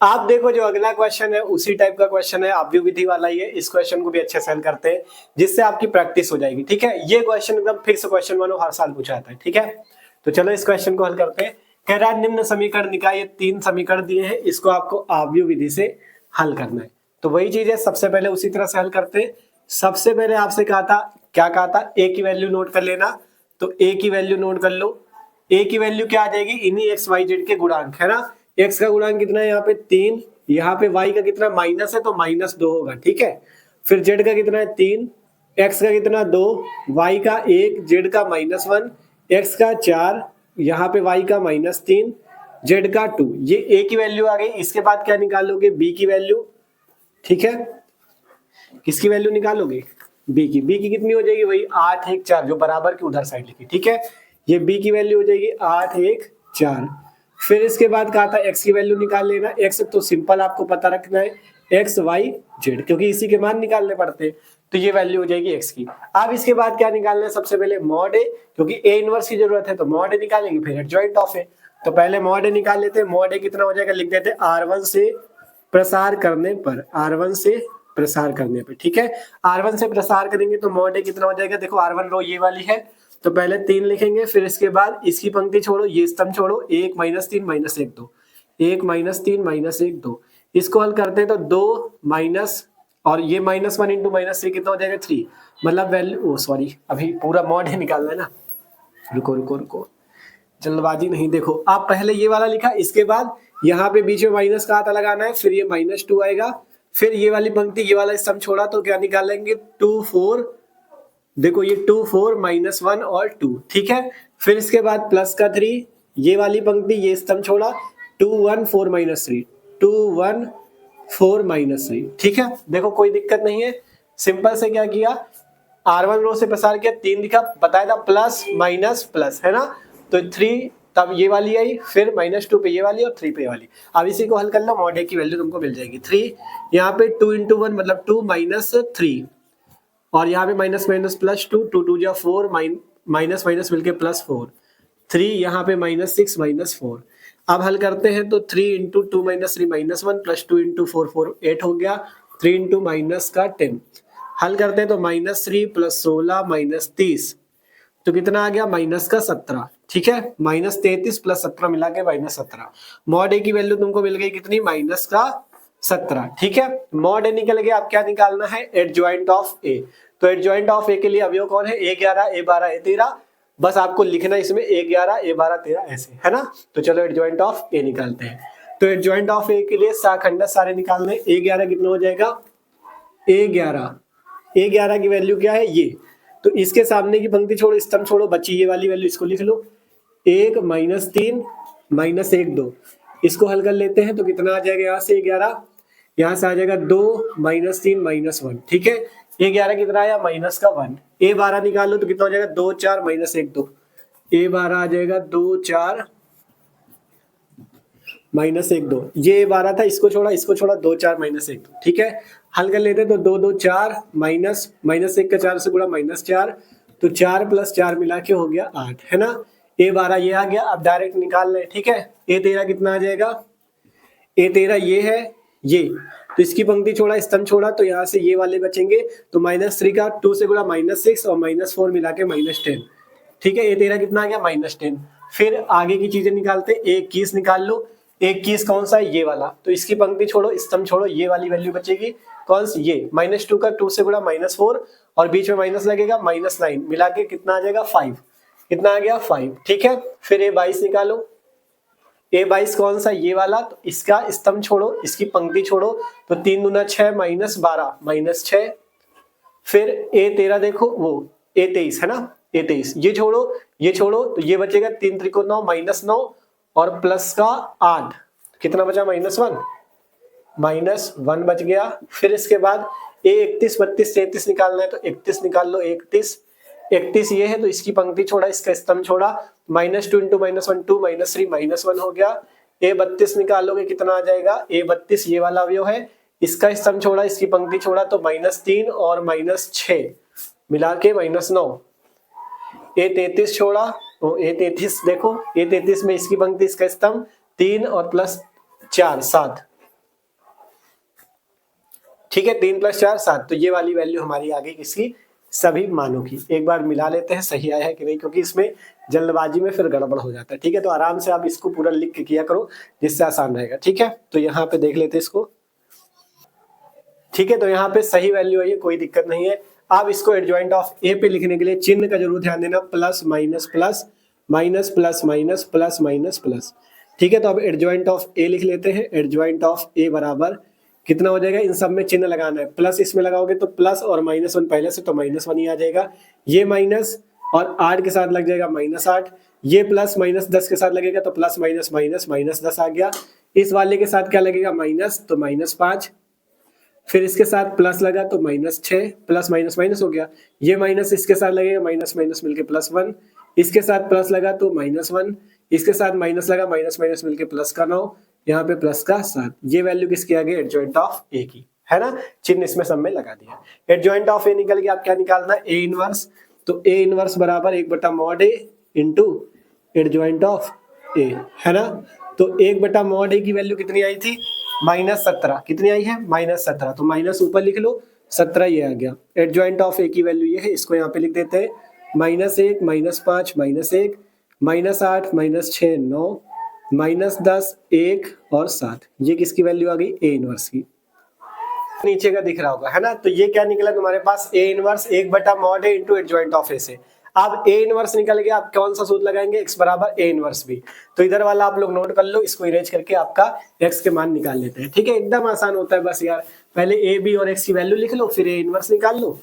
आप देखो जो अगला क्वेश्चन है उसी टाइप का क्वेश्चन है, अवयव विधि वाला ही है। इस क्वेश्चन को भी अच्छे से हल करते हैं, जिससे आपकी प्रैक्टिस हो जाएगी। ठीक है, ये क्वेश्चन एकदम फिक्स क्वेश्चन मानो हर साल पूछा जाता है। ठीक है, तो चलो इस क्वेश्चन को हल करते हैं। कह रहा है निम्न समीकरण निकाय, ये 3 समीकरण दिए हैं, इसको आपको अवयव विधि से हल करना है। तो वही चीज है, सबसे पहले उसी तरह से हल करते हैं। सबसे पहले आपसे कहा था, क्या कहा था, ए की वैल्यू नोट कर लेना, तो ए की वैल्यू नोट कर लो। ए की वैल्यू क्या आ जाएगी, इन्हीं एक्स वाई जेड के गुणांक, है ना। एक्स का गुणांक कितना है, यहाँ पे 3, यहाँ पे y का कितना माइनस है, तो -2 होगा। ठीक है, फिर z का कितना है 3, x का कितना 2, y का 1, z का -1, x का 4, यहाँ पे y का -3, z का 2। ये a की वैल्यू आ गई। इसके बाद क्या निकालोगे, b की वैल्यू। ठीक है, किसकी वैल्यू निकालोगे, b की। b की कितनी हो जाएगी, वही 8 1 4, जो बराबर की उधर साइड लिखी। ठीक है, ये b की वैल्यू हो जाएगी 8 1 4। फिर इसके बाद कहा था x की वैल्यू निकाल लेना। x तो सिंपल आपको पता रखना है x y z, क्योंकि इसी के मान निकालने पड़ते हैं। तो ये वैल्यू हो जाएगी x की। अब इसके बाद क्या निकालना है, सबसे पहले मॉड a, क्योंकि a इनवर्स की जरूरत है तो मॉड a निकालेंगे, फिर एडजॉइंट ऑफ a। तो पहले मॉड a निकाल लेते हैं। मॉड a कितना हो जाएगा, लिख देते हैं r1 से प्रसार करने पर, r1 से प्रसार करने पर। ठीक है, r1 से प्रसार करेंगे तो मॉड a कितना हो जाएगा, देखो r1 रो ये वाली है तो पहले 3 लिखेंगे, फिर इसके बाद इसकी पंक्ति छोड़ो, ये स्तंभ छोड़ो, 1 - 3 - 1 2, 1 - 3 - 1 2। इसको हल करते हैं तो 2 माइनस और ये -1 × -3 कितना हो जाएगा 3, मतलब वैल्यू सॉरी अभी पूरा मॉड है निकालना है ना, रुको रुको रुको जल्दबाजी नहीं। देखो आप पहले ये वाला लिखा, इसके बाद यहाँ पे बीच में माइनस का आता लगाना है, फिर ये -2 आएगा, फिर ये वाली पंक्ति ये वाला स्तंभ छोड़ा तो क्या निकालेंगे 2 4, देखो ये 2 4 -1 और 2। ठीक है, फिर इसके बाद प्लस का 3, ये वाली पंक्ति ये स्तंभ छोड़ा 2 1 4 -3, 2 1 4 -3। ठीक है, देखो कोई दिक्कत नहीं है, सिंपल से क्या किया, r1 रो से प्रसार किया, 3 दिखा, बताया था प्लस माइनस प्लस है ना, तो 3 तब ये वाली आई, फिर -2 पे ये वाली और 3 पे ये वाली। अब इसी को हल कर लो, मॉड a की वैल्यू तुमको मिल जाएगी 3, यहाँ पे 2 × 1 मतलब 2 - 3 और यहाँ पे माइनस माइनस प्लस 2, 2 2 जा 4, माइनस माइनस मिलके +4, 3 यहाँ पे -6 -4। अब हल करते हैं तो 3 × 2 - 3 -1 प्लस 2 × 4 4 8 हो गया, 3 × माइनस का 10। हल करते हैं तो -3 + 16 -30, तो कितना आ गया माइनस का 17। ठीक है, -33 + 17 मिला के -17। मॉड a की वैल्यू तुमको मिल गई कितनी, माइनस का 17। ठीक है, मॉड a निकल गया। अब क्या निकालना है, एडजॉइंट ऑफ a। तो एडजॉइंट ऑफ a के लिए अवयव कौन है, a11 a12 a13, बस आपको लिखना इसमें a11 a12 13 ऐसे है ना। तो चलो एडजॉइंट ऑफ a निकालते हैं। तो एडजॉइंट ऑफ a के लिए साखंड सारे निकालने, a11 कितना हो जाएगा, a11 की वैल्यू क्या है ये, तो इसके सामने की पंक्ति छोड़ो, स्तंभ छोड़ो, बची ये वाली वैल्यू, इसको लिख लो 1 - 3 - 1 2। इसको हल कर लेते हैं तो कितना आ जाएगा, यहाँ से 11, यहाँ से आ जाएगा 2 - 3 -1। ठीक है, a11 कितना आया माइनस का 1। a12 निकाल लो तो कितना हो जाएगा 2 4 -1 2, a12 आ जाएगा 2 4 -1 2। ये a12 था, इसको छोड़ा 2 4 -1 2। ठीक है, हल कर लेते हैं तो 2 2 4 -1 का 4 से गुणा -4, तो 4 + 4 मिला के हो गया 8 है ना। a12 ये आ गया, अब डायरेक्ट निकाल लें। ठीक है, a13 कितना आ जाएगा, a13 ये है ये, तो इसकी पंक्ति छोड़ा, स्तंभ छोड़ा, तो यहाँ से ये वाले बचेंगे, तो -3 का 2 से गुणा -6 और -4 मिला के -10। ठीक है, a13 कितना आ गया -10। फिर आगे की चीजें निकालते, 21 निकाल लो। 21 कौन सा है, ये वाला, तो इसकी पंक्ति छोड़ो, स्तंभ छोड़ो, ये वाली वैल्यू बचेगी कौन सी, ये -2 का 2 से गुणा -4 और बीच में माइनस लगेगा -9, मिला के कितना आ जाएगा 5, कितना आ गया 5। ठीक है, फिर a22 निकालो, a22 कौन सा, ये वाला, तो इसका स्तंभ छोड़ो, इसकी पंक्ति छोड़ो, तो 3 दूना 6 -12 -6। फिर a13 देखो, वो a23 है ना, a23 ये छोड़ो तो ये बचेगा 3 त्रिकोण 9 -9 और प्लस का 8, कितना बचा -1 बच गया। फिर इसके बाद a31 32 33 निकालना है तो 31 निकाल लो, 31 ये है, तो इसकी पंक्ति छोड़ा, इसका स्तंभ छोड़ा, -2 × -1 2 -3 -1 हो गया। a32 निकालोगे कितना आ जाएगा, a32 ये वाला अवयव है, इसका स्तंभ छोड़ा, इसकी पंक्ति छोड़ा, तो -3 और -6 मिला के -9। a33 छोड़ा, तो a33 देखो, a33 में इसकी पंक्ति, इसका स्तंभ 3 और +4 7। ठीक है, 3 + 4 7, तो ये वाली वैल्यू हमारी आ गई किसकी, सभी मानों की। एक बार मिला लेते हैं सही आया है कि नहीं, क्योंकि इसमें जल्दबाजी में फिर गड़बड़ हो जाता है। ठीक है, तो आराम से आप इसको पूरा लिख के किया करो, जिससे आसान रहेगा। ठीक है, तो यहाँ पे देख लेते हैं इसको। ठीक है, तो यहाँ पे सही वैल्यू है, कोई दिक्कत नहीं है। आप इसको एडजॉइंट ऑफ ए पे लिखने के लिए चिन्ह का जरूर ध्यान देना, plus minus plus minus plus minus plus minus plus. ठीक है, तो अब एडजॉइंट ऑफ ए लिख लेते हैं। एडजॉइंट ऑफ ए बराबर कितना हो जाएगा, इन सब में चिन्ह लगाना है, प्लस इसमें लगाओगे तो प्लस और -1 पहले से, तो -1 ही आ जाएगा। ये माइनस और 8 के साथ लग जाएगा -8, ये प्लस -10 के साथ लगेगा तो प्लस माइनस माइनस -10 आ गया। इस वाले के साथ क्या लगेगा, माइनस, तो -5, फिर इसके साथ प्लस लगा तो -6, प्लस माइनस माइनस हो गया। ये माइनस इसके साथ लगेगा, माइनस माइनस मिलके +1, इसके साथ प्लस लगा तो -1, इसके साथ माइनस लगा, माइनस माइनस मिलके प्लस का 9, यहाँ पे प्लस का 7। ये वैल्यू किसकी आ गई? एडजॉइंट ऑफ ए की, है ना। चिन्ह इसमें सब में लगा दिया। एडजॉइंट ऑफ ए निकल गया, आप क्या निकालना? A inverse. तो ए इनवर्स बराबर 1/mod A into adjoint of A, है ना। तो 1/mod ए की वैल्यू कितनी आई थी? -17। कितनी आई है? -17। तो माइनस ऊपर लिख लो, 17 ये आ गया। एडजॉइंट ऑफ ए की वैल्यू ये है, इसको यहाँ पे लिख देते हैं -1, -5, -1, -8, -6, 9, -10, 1 और 7। ये किसकी वैल्यू आ गई? ए इनवर्स की। नीचे का दिख रहा होगा, है ना। तो ये क्या निकला तुम्हारे पास? A inverse 1/mod A into adjoint of A से। अब ए इनवर्स निकल गया, आप कौन सा सूत्र लगाएंगे? x बराबर ए इनवर्स बी। तो इधर वाला आप लोग नोट कर लो, इसको इरेज करके आपका x के मान निकाल लेते हैं। ठीक है, एकदम आसान होता है बस यार। पहले ए बी और x की वैल्यू लिख लो, फिर ए इनवर्स निकाल लो,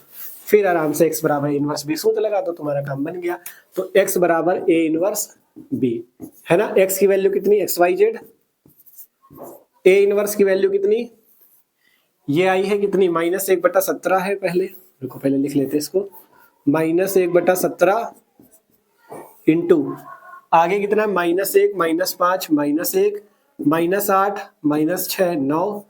फिर आराम से x बराबर ए इनवर्स बी सूत्र लगा दो, तुम्हारा काम बन गया। तो x बराबर ए इनवर्स बी, है ना। x की वैल्यू कितनी? XYZ। ए इनवर्स की वैल्यू कितनी? ये आई है कितनी? -1/17 है। पहले रुको, पहले लिख लेते इसको। -1/17 इंटू आगे कितना? -1, -5, -1, -8, -6, 9,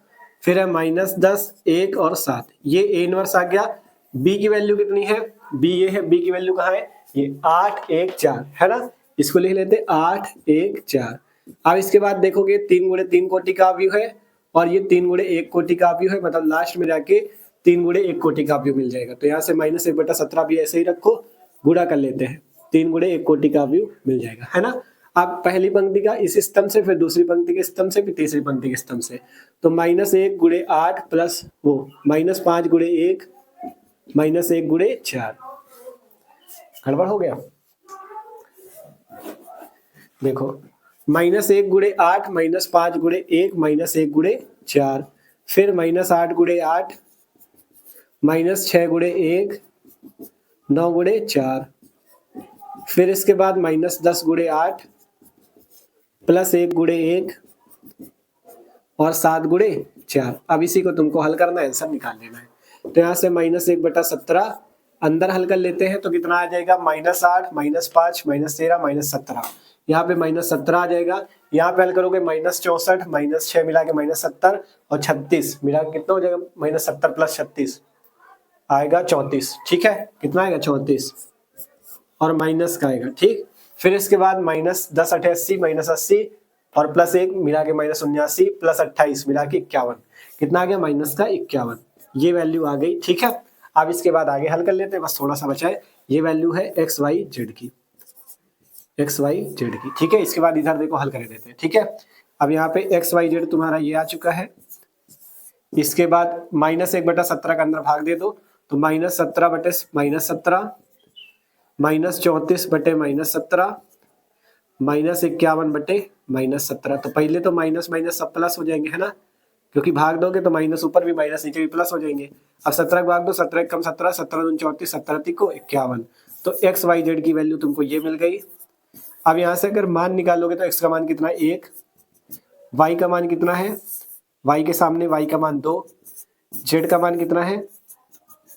फिर है -10, 1 और 7। ये ए इनवर्स आ गया। बी की वैल्यू कितनी है? बी ये है। बी की वैल्यू कहाँ है? ये 8, 1, 4, है ना। इसको लिख लेते 8, 1, 4। अब इसके बाद देखोगे 3 गुणे 3 कोटि का अवयव है और ये 3 गुणे 1 कोटि का अवयव है, मतलब लास्ट में जाके 3 गुणे 1 कोटि का अवयव मिल जाएगा। तो यहाँ से -1/17 भी ऐसे ही रखो, गुणा कर लेते हैं, 3 गुणे 1 कोटि का अवयव मिल जाएगा, है ना। अब पहली पंक्ति का इस स्तंभ से, फिर दूसरी पंक्ति के स्तंभ से, फिर तीसरी पंक्ति के स्तंभ से। तो -1 गुणे 8 प्लस वो -5 गुणे 1 -1 गुणे 4। गड़बड़ हो गया? देखो, -1 गुणे 8 -5 गुणे 1 -1 गुणे 4, फिर -8 गुणे 8 -6 गुणे 1 9 गुणे 4, फिर इसके बाद -10 गुणे 8 +1 गुणे 1 और 7 गुणे 4। अब इसी को तुमको हल करना है, आंसर निकाल लेना है। तो यहाँ से -1/17 अंदर हल कर लेते हैं तो कितना आ जाएगा? -8 -5 -13 -17। यहाँ पे -17 आ जाएगा। यहाँ पे हल करोगे -64 -6 मिला के -70 और 36 मिला के कितना हो जाएगा? -70 + 36 आएगा 34। ठीक है, कितना आएगा? 34 और माइनस का आएगा। ठीक, फिर इसके बाद -10 8 80 -80 और +1 मिला के -79 + 28 मिला के 51। कितना आ गया? -51। ये वैल्यू आ गई। ठीक है, अब इसके बाद आगे हल कर लेते हैं, बस थोड़ा सा बचा है। ये वैल्यू है XYZ की, XYZ की। ठीक है, इसके बाद इधर देखो हल कर देते हैं। ठीक है, अब यहाँ पे XYZ तुम्हारा ये आ चुका है। इसके बाद -1/17 का अंदर भाग दे दो, तो -17 बटे -17 -34 बटे -17 -51 बटे -17। तो पहले तो माइनस माइनस सब प्लस हो जाएंगे, है ना, क्योंकि भाग दोगे तो माइनस ऊपर भी माइनस नीचे भी प्लस हो जाएंगे। अब 17 भाग दो, 17 कम 17, 17 दूनी 34, 17 तीको 51। तो XYZ की वैल्यू तुमको ये मिल गई। अब यहाँ से अगर मान निकालोगे तो x का मान कितना है? 1, y का मान कितना है? y के सामने y का मान 2, z का मान कितना है?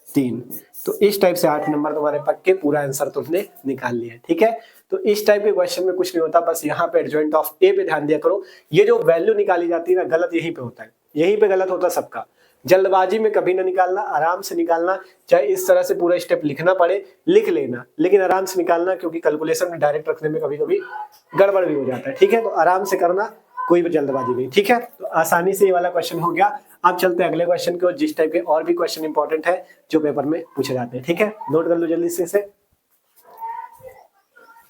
3। तो इस टाइप से 8 नंबर तुम्हारे पक्के, पूरा आंसर तुमने निकाल लिया। ठीक है, तो इस टाइप के क्वेश्चन में कुछ नहीं होता, बस यहाँ पे एडजॉइंट ऑफ ए पे ध्यान दिया करो। ये जो वैल्यू निकाली जाती है ना, गलत यहीं पे होता है, यहीं पे गलत होता है सबका। जल्दबाजी में कभी ना निकालना, आराम से निकालना। चाहे इस तरह से पूरा स्टेप लिखना पड़े, लिख लेना, लेकिन आराम से निकालना, क्योंकि कैलकुलेशन में डायरेक्ट रखने में कभी कभी गड़बड़ भी हो जाता है। ठीक है, तो आराम से करना, कोई भी जल्दबाजी नहीं। ठीक है, तो आसानी से ये वाला क्वेश्चन हो गया। अब चलते हैं अगले क्वेश्चन को, जिस टाइप के और भी क्वेश्चन इंपॉर्टेंट है जो पेपर में पूछे जाते हैं। ठीक है, नोट कर लो जल्दी से इसे।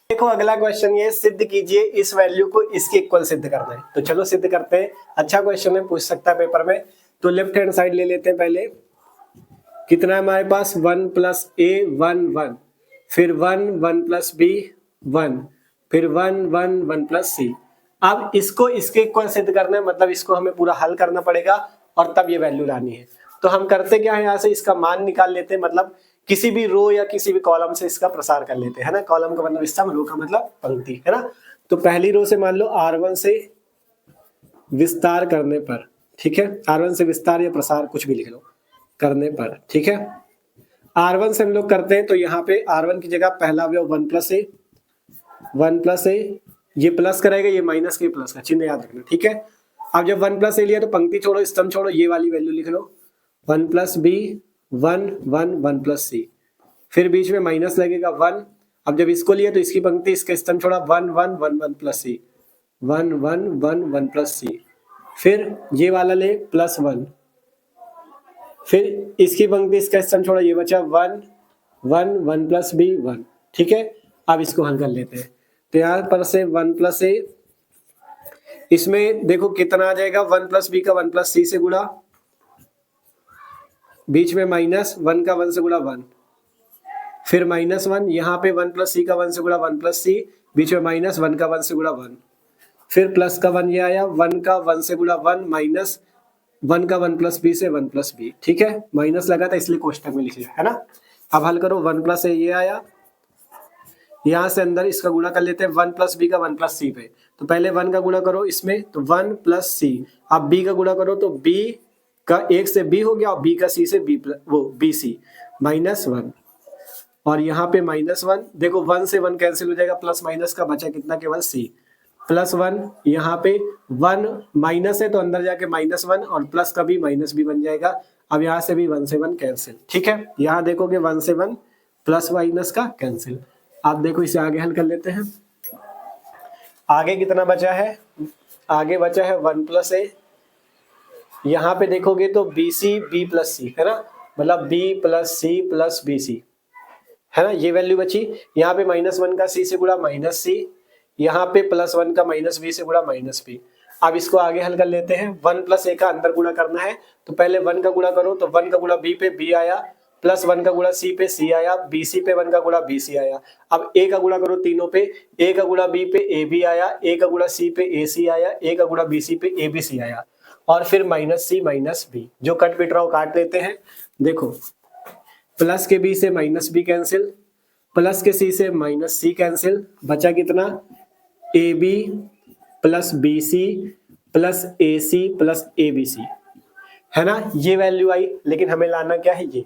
देखो अगला क्वेश्चन ये, सिद्ध कीजिए इस वैल्यू को इसके इक्वल सिद्ध करना है। तो चलो सिद्ध करते हैं। अच्छा क्वेश्चन है, पूछ सकता है पेपर में। तो लेफ्ट हैंड साइड ले लेते हैं पहले। कितना है हमारे पास? 1 + a 1 1, फिर 1 1 + b 1, फिर 1 1 1 + c। अब इसको इसके इक्वल सिद्ध करना है, मतलब इसको हमें पूरा हल करना पड़ेगा और तब ये वैल्यू लानी है। तो हम करते क्या है, यहाँ से इसका मान निकाल लेते हैं, मतलब किसी भी रो या किसी भी कॉलम से इसका प्रसार कर लेते हैं, है ना। कॉलम का मतलब स्तंभ, रो का मतलब पंक्ति, है ना। तो पहली रो से मान लो R1 से विस्तार करने पर, ठीक है, R1 से विस्तार या प्रसार कुछ भी लिख लो, करने पर। ठीक है, R1 से हम लोग करते हैं तो यहाँ पे R1 की जगह पहला अवयव 1 + a, 1 प्लस ए, ये प्लस करेगा, ये माइनस के प्लस का चिन्ह याद रखना, ठीक है। अब जब 1 प्लस ए लिया तो पंक्ति छोड़ो, स्तंभ छोड़ो, ये वाली वैल्यू लिख लो, 1 प्लस बी 1 1 1 प्लस सी, फिर बीच में माइनस लगेगा 1। अब जब इसको लिया तो इसकी पंक्ति, इसका स्तंभ छोड़ा, 1 1 1 1 प्लस सी, 1 1 1 1 प्लस सी, फिर ये वाला ले प्लस 1, फिर इसकी पंक्ति, इसका स्तंभ छोड़ा, ये बचा 1 1 1 प्लस बी 1, ठीक है। अब इसको हल कर लेते हैं, तो यहाँ पर से 1 प्लस ए, इसमें देखो कितना आ जाएगा, 1 प्लस बी का 1 प्लस सी से गुणा, बीच में माइनस 1 का 1 से गुणा 1, फिर माइनस 1, यहाँ पे 1 प्लस सी का 1 से गुणा 1 प्लस सी, बीच में माइनस 1 का 1 से गुणा 1, फिर प्लस का 1 ये आया, 1 का 1 से गुणा 1 माइनस 1 का 1 प्लस बी से 1 प्लस बी, ठीक है। माइनस लगा था इसलिए कोष्टक में लिख लिया, है ना। अब हल करो, 1 प्लस ए ये आया, यहाँ से अंदर इसका गुणा कर लेते हैं 1 प्लस बी का 1 प्लस सी पे, तो पहले 1 का गुणा करो इसमें, तो 1 प्लस सी, अब बी का गुणा करो तो बी का 1 से बी हो गया, और बी का सी से बी वो बी सी माइनस 1, और यहाँ पे माइनस 1, देखो 1 से 1 कैंसिल हो जाएगा, प्लस माइनस का बचा कितना, केवल सी, प्लस 1, यहाँ पे 1 माइनस है तो अंदर जाके माइनस 1, और प्लस का भी माइनस भी बन जाएगा। अब यहाँ से भी 1 से 1 कैंसिल, ठीक है। यहाँ देखोगे 1 से 1 प्लस माइनस का कैंसिल। आप देखो इसे आगे हल कर लेते हैं, आगे कितना बचा है, आगे बचा है 1 प्लस ए, यहाँ पे देखोगे तो B C B plus C, है ना, मतलब B plus C plus B C, है ना, ये वैल्यू बची। यहाँ पे -1 का सी से गुणा माइनस सी, यहाँ पे +1 का माइनस बी से गुणा माइनस बी। अब इसको आगे हल कर लेते हैं, 1 प्लस ए का अंदर गुणा करना है, तो पहले 1 का गुणा करो, तो 1 का गुणा बी पे बी आया, +1 का गुणा सी पे सी आया, बी सी पे 1 का गुणा बी सी आया। अब ए का गुणा करो तीनों पे, ए का गुणा बी पे ए बी आया, ए का गुणा सी पे ए सी आया, ए का गुणा बी सी पे ए बी सी आया, और फिर माइनस सी माइनस बी, जो कट पिट रहा हो काट लेते हैं। देखो प्लस के बी से माइनस बी कैंसिल, प्लस के सी से माइनस सी कैंसिल, बचा कितना, A B plus B C plus A C plus A B C, है ना, ये वैल्यू आई। लेकिन हमें लाना क्या है, ये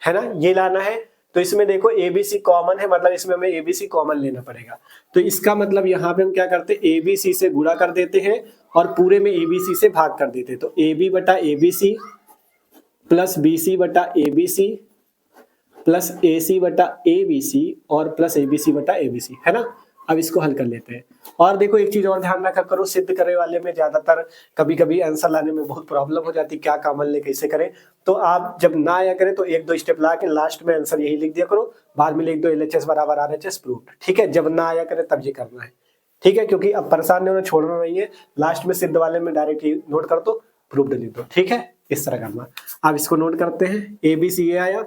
है ना, ये लाना है। तो इसमें देखो ए बी सी कॉमन है, मतलब इसमें हमें ए बी सी कॉमन लेना पड़ेगा। तो इसका मतलब यहाँ पे हम क्या करते हैं, ए बी सी से गुणा कर देते हैं और पूरे में ए बी सी से भाग कर देते हैं। तो ए बी बटा A B C plus B C बटा A B C plus A सी बटा ए बी सी और प्लस ए बी सी बटा ए बी सी, है ना। अब इसको हल कर लेते हैं। और देखो एक चीज और ध्यान रखा करो, सिद्ध करने वाले में ज्यादातर कभी कभी आंसर लाने में बहुत प्रॉब्लम हो जाती है, क्या कॉमन ले कैसे करें। तो आप जब ना आया करें तो 1-2 स्टेप ला के लास्ट में आंसर यही लिख दिया करो, बाद में लिख दो LHS बराबर RHS प्रूव्ड, ठीक है। जब ना आया करे तब ये करना है, ठीक है, क्योंकि अब परेशान नहीं होना, छोड़ना नहीं है। लास्ट में सिद्ध वाले में डायरेक्ट नोट कर दो, प्रूव्ड लिख दो, ठीक है, इस तरह करना। अब इसको नोट करते हैं, ए बी सी आया,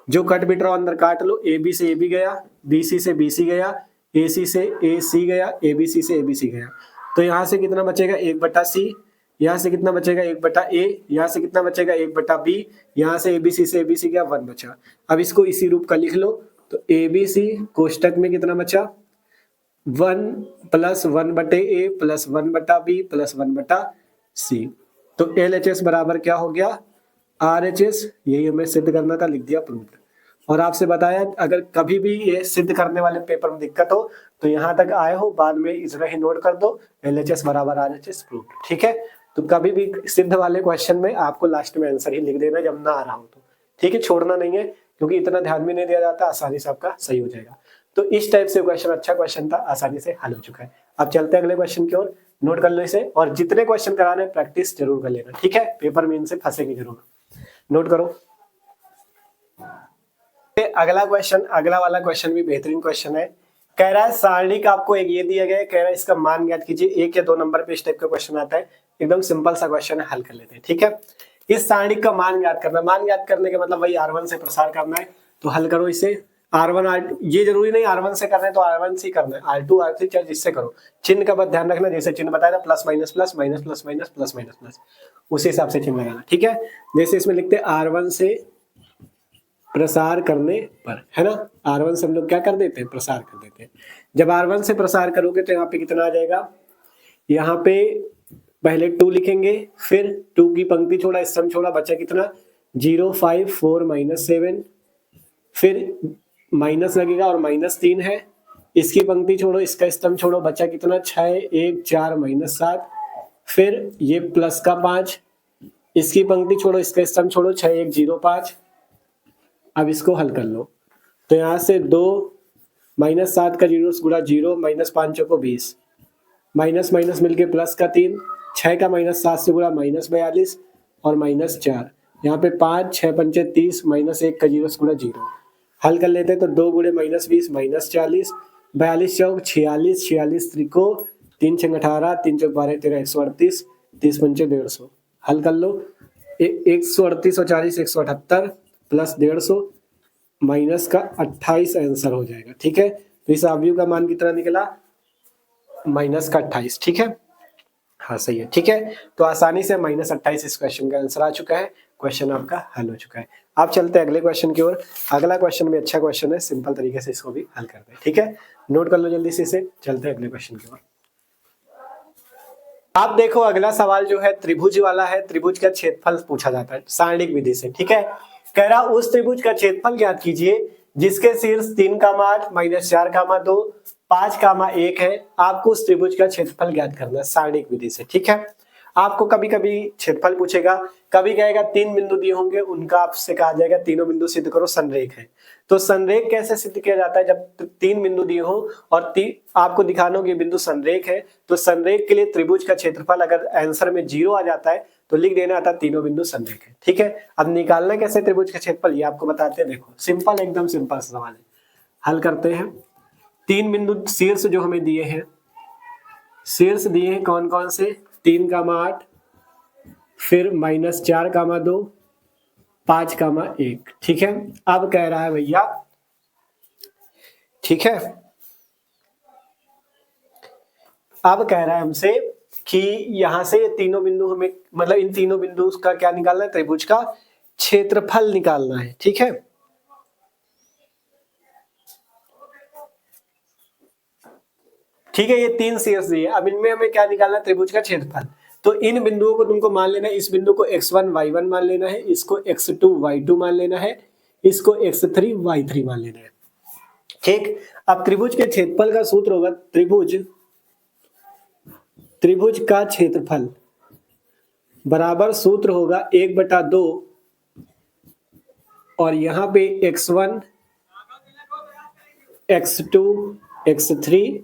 जो कट बिट रहा अंदर काट लो, ए बी से ए बी गया, बी सी से बी सी गया, ए सी से ए सी गया, ए बी सी से ए बी सी गया। तो यहाँ से कितना बचेगा, 1 बटा सी, यहाँ से कितना बचेगा 1 बटा ए, यहाँ से कितना बचेगा 1 बटा बी, यहाँ से ए बी सी से ए बी सी गया 1 बचा। अब इसको इसी रूप का लिख लो, तो ए बी सी कोष्टक में कितना बचा 1 प्लस 1 बटे ए प्लस 1 बटा बी प्लस 1 बटा सी। तो LHS बराबर क्या हो गया RHS, यही हमें सिद्ध करना था, लिख दिया प्रूव्ड। और आपसे बताया अगर कभी भी ये सिद्ध करने वाले पेपर में दिक्कत हो तो यहाँ तक आए हो, बाद में इतना ही नोट कर दो, LHS बराबर RHS प्रूव्ड, ठीक है। तो कभी भी सिद्ध वाले क्वेश्चन में आपको लास्ट में आंसर ही लिख देना जब ना आ रहा हो तो, ठीक है, छोड़ना नहीं है, क्योंकि इतना ध्यान भी नहीं दिया जाता, आसानी से आपका सही हो जाएगा। तो इस टाइप से क्वेश्चन अच्छा क्वेश्चन था, आसानी से हल हो चुका है। अब चलते हैं अगले क्वेश्चन की ओर, नोट कर लो इसे, और जितने क्वेश्चन कराने प्रैक्टिस जरूर कर लेना, ठीक है, पेपर में इनसे फंसेंगे जरूर, नोट करो। अगला क्वेश्चन, अगला वाला क्वेश्चन भी बेहतरीन क्वेश्चन है। कह रहा है सारणिक आपको एक ये दिया गया है, कह रहा है इसका मान ज्ञात कीजिए। 1 या 2 नंबर पे इस टाइप का क्वेश्चन आता है, एकदम सिंपल सा क्वेश्चन है, हल कर लेते हैं, ठीक है। इस सारणिक का मान ज्ञात करना, मान ज्ञात करने का मतलब वही R1 से प्रसार करना है। तो हल करो इसे, R1 R2, ये जरूरी नहीं R1 से करना है तो R1 से करना है, R2 R3 चाहे जिससे करो। चिन्ह का बस ध्यान रखना, जैसे चिन्ह बताया था plus minus plus minus plus minus plus minus plus, उसी हिसाब से चिन्ह लगाना, ठीक है। जैसे इसमें लिखते हैं R1 से प्रसार करने पर, है ना, R1 से हम लोग क्या कर देते हैं, प्रसार कर देते हैं। जब R1 से प्रसार करोगे तो यहाँ पे कितना आ जाएगा, यहाँ पे पहले 2 लिखेंगे, फिर 2 की पंक्ति छोड़ा, स्तंभ छोड़ा, बचा कितना 0 5 4 -7, फिर माइनस लगेगा और -3 है, इसकी पंक्ति छोड़ो, इसका स्तंभ छोड़ो, बचा कितना 6 1 4 -7, फिर ये प्लस का 5, इसकी पंक्ति छोड़ो, इसका स्तंभ छोड़ो, 6 1 0 5। अब इसको हल कर लो, तो यहाँ से 2 -7 का 0 गुणा 0 -5 चौको 20, माइनस माइनस मिलके प्लस का 3, 6 का -7 से गुणा -42 और -4, यहाँ पे 5 6 पंचे 30 -1 का 0 गुणा 0। हल कर लेते हैं तो 2 गुणे -20 -40, 42 चौक 46, 46 त्रिको 3 6 18, 3 चौक 12 13 138, 30 पंचे 150। हल कर लो, 138 और 40 178 प्लस 150 माइनस का 28 आंसर हो जाएगा। ठीक है, तो इस अवयव का मान कितना निकला, माइनस का 28। ठीक है, हाँ सही है। ठीक है, तो आसानी से -28 इस क्वेश्चन का आंसर आ चुका है, क्वेश्चन आपका हल हो चुका है। आप चलते हैं अगले क्वेश्चन की ओर। अगला क्वेश्चन भी अच्छा क्वेश्चन है, सिंपल तरीके से इसको भी हल करते हैं। ठीक है, नोट कर लो जल्दी से इसे, चलते हैं अगले क्वेश्चन की ओर। आप देखो अगला सवाल जो है त्रिभुज वाला है, त्रिभुज का क्षेत्रफल पूछा जाता है सारणिक विधि से। ठीक है, कह रहा उस त्रिभुज का क्षेत्रफल ज्ञात कीजिए जिसके शीर्ष 3,8 -4,2 5,1 है। आपको उस त्रिभुज का क्षेत्रफल ज्ञात करना है सारणिक विधि से। ठीक है, आपको कभी कभी क्षेत्रफल पूछेगा, कभी कहेगा 3 बिंदु दिए होंगे, उनका आपसे कहा जाएगा तीनों बिंदु सिद्ध करो संरेख है। तो संरेख कैसे सिद्ध किया जाता है, जब 3 बिंदु दिए हो और आपको दिखाना हो कि बिंदु संरेख है, तो संरेख के लिए त्रिभुज का क्षेत्रफल अगर आंसर में 0 आ जाता है तो लिख देना आता तीनों बिंदु संरेख है। ठीक है, अब निकालना कैसे त्रिभुज का क्षेत्रफल ये आपको बताते हैं। देखो सिंपल, एकदम सिंपल सवाल है, हल करते हैं। 3 बिंदु शीर्ष जो हमें दिए हैं, शीर्ष दिए हैं कौन कौन से, 3,8, फिर -4,2 5,1। ठीक है, अब कह रहा है भैया, ठीक है, अब कह रहा है हमसे कि यहां से तीनों बिंदु हमें, मतलब इन तीनों बिंदु का क्या निकालना है, त्रिभुज का क्षेत्रफल निकालना है। ठीक है, ठीक है, ये 3 शीर्ष दिए, अब इनमें हमें क्या निकालना है, त्रिभुज का क्षेत्रफल। तो इन बिंदुओं को तुमको मान लेना है, इस बिंदु को x1 y1 मान लेना है, इसको x2 y2 मान लेना है, इसको x3 y3 मान लेना है। ठीक, अब त्रिभुज के क्षेत्रफल का सूत्र होगा, त्रिभुज का क्षेत्रफल बराबर सूत्र होगा 1/2 और यहां पे x1 x2 x3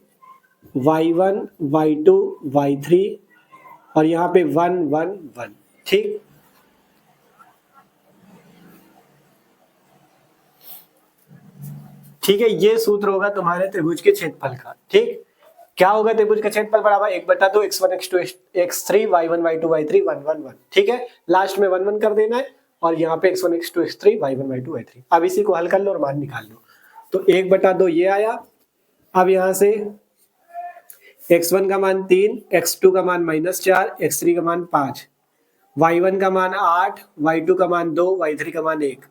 y1 y2 y3 और यहाँ पे 1 1 1। ठीक, ठीक है, ये सूत्र होगा तुम्हारे त्रिभुज के क्षेत्रफल का। ठीक, क्या होगा, त्रिभुज का क्षेत्रफल बराबर 1/2 x1 x2 x3 y1 y2 y3 1 1 1। ठीक है, लास्ट में 1 1 कर देना है और यहाँ पे x1 x2 x3 y1 y2 y3। अब इसी को हल कर लो और मान निकाल लो। तो 1/2 ये आया। अब यहाँ से x1 का मान 3, x2 का मान -4, x3 का मान 5, y1 का मान 8, y2 का मान 2, y3 का मान 1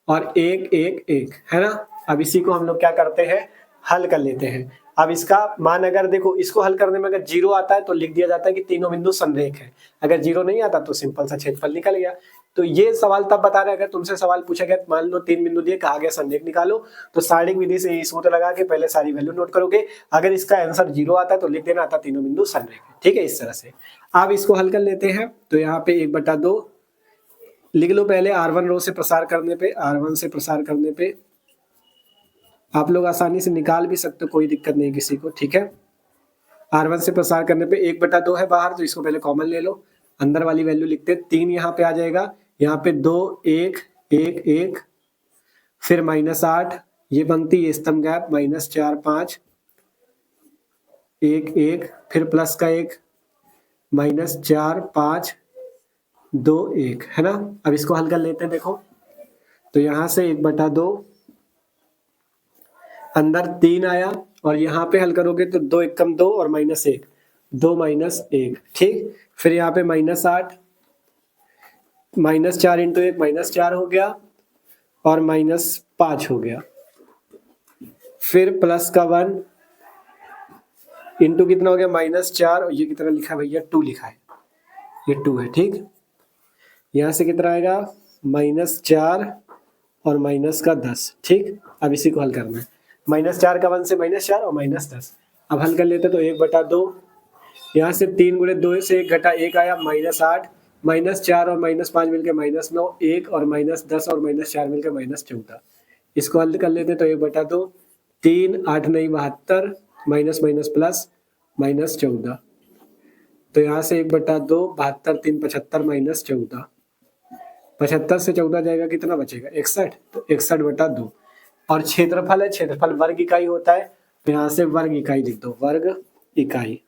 और 1 1 1 है ना। अब इसी को हम लोग क्या करते हैं, हल कर लेते हैं। अब इसका मान अगर देखो, इसको हल करने में अगर 0 आता है तो लिख दिया जाता है कि तीनों बिंदु संरेख है, अगर 0 नहीं आता तो सिंपल सा क्षेत्रफल निकल गया। तो ये सवाल तब बता रहे, अगर तुमसे सवाल पूछा गया, मान लो 3 बिंदु दिए, कहा गया संरेख निकालो, तो सारणिक विधि से ये सूत्र लगा के पहले सारी वैल्यू नोट करोगे, अगर इसका आंसर 0 आता है तो लिख देना आता तीनों बिंदु संरेख है। ठीक है, इस तरह से आप इसको हल कर लेते हैं। तो यहाँ पे 1/2 लिख लो पहले, R1 रो से प्रसार करने पे, R1 से प्रसार करने पे आप लोग आसानी से निकाल भी सकते हो, कोई दिक्कत नहीं किसी को। ठीक है, R1 से प्रसार करने पे 1/2 है बाहर, तो इसको पहले कॉमन ले लो, अंदर वाली वैल्यू लिखते हैं, 3 यहाँ पे आ जाएगा, यहाँ पे 2 1 1 1, फिर -8, ये पंक्ति ये स्तंभ गैप, -4 5 1 1, फिर प्लस का 1, -4 5 2 1 है ना। अब इसको हल कर लेते हैं। देखो तो यहाँ से 1/2, अंदर 3 आया और यहाँ पे हल करोगे तो 2 1 कम 2 और -1 2 -1। ठीक, फिर यहाँ पे -8, -4 इंटू 1 -4 हो गया और -5 हो गया, फिर प्लस का 1 इंटू कितना हो गया, -4 और ये कितना लिखा भैया, 2 लिखा है, ये 2 है। ठीक, यहाँ से कितना आएगा, -4 और -10। ठीक, अब इसी को हल करना है। -4 का 1 से -4 और -10। अब हल कर लेते तो 1/2, यहाँ से 3 गुणे 2 से 1 घटा 1 आया -8, -4 और -5 मिलकर -9, 1 और -10 और -4 मिलकर -14। इसको हल कर लेते तो 1/2, 3 8 नहीं 72, माइनस माइनस प्लस -14। तो यहाँ से 1/2, 72 3 75 -14, 75 से 14 जाएगा कितना बचेगा 61, तो 61/2। और क्षेत्रफल है, क्षेत्रफल वर्ग इकाई होता है, तो यहाँ से वर्ग इकाई लिख दो, वर्ग इकाई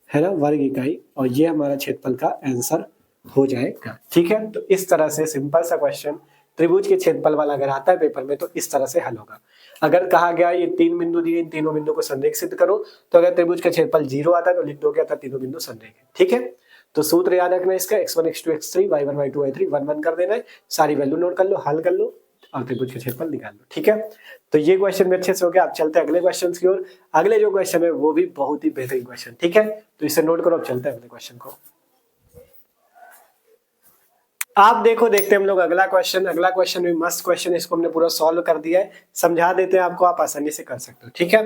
है ना, वर्ग इकाई, और ये हमारा क्षेत्रफल का आंसर हो जाएगा। ठीक है, तो इस तरह से सिंपल सा क्वेश्चन त्रिभुज के क्षेत्रफल वाला अगर आता है पेपर में तो इस तरह से हल होगा। अगर कहा गया ये 3 बिंदु दिए, इन तीनों बिंदु को संरेख सिद्ध करो, तो अगर त्रिभुज का क्षेत्रफल 0 आता है तो लिख दो क्या था, तीनों बिंदु संरेख है। ठीक है, तो सूत्र याद रखना इसका, x1 x2 x3 y1 y2 y3 1 1 कर देना है, सारी वैल्यू नोट कर लो, हल कर लो और त्रिभुज का क्षेत्रफल निकाल लो। ठीक है, तो ये क्वेश्चन भी अच्छे से हो गया। आप चलते हैं अगले क्वेश्चन की ओर। अगले जो क्वेश्चन है वो भी बहुत ही बेहतरीन क्वेश्चन। ठीक है, तो इसे नोट करो। अब चलते हैं अगले क्वेश्चन को। आप देखो, देखते हैं हम लोग अगला क्वेश्चन। अगला क्वेश्चन भी मस्त क्वेश्चन है, इसको हमने पूरा सॉल्व कर दिया है, समझा देते हैं आपको, आप आसानी से कर सकते हो। ठीक है,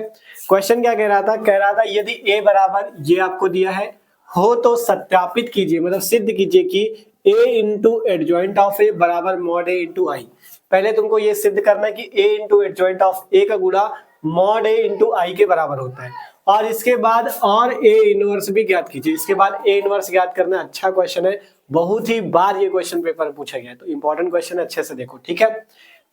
क्वेश्चन क्या कह रहा था, कह रहा था यदि a बराबर, ये आपको दिया है, हो तो सत्यापित कीजिए, मतलब सिद्ध कीजिए कि a into adjoint of a बराबर मॉड a इंटू आई। पहले तुमको ये सिद्ध करना है कि a into adjoint of a का गुणा मॉड a इंटू आई के बराबर होता है, और इसके बाद और a इनवर्स भी ज्ञात कीजिए। इसके बाद a इनवर्स ज्ञात करना अच्छा क्वेश्चन है, बहुत ही बार ये क्वेश्चन पेपर में पूछा गया है, तो इंपॉर्टेंट क्वेश्चन है, अच्छे से देखो। ठीक है,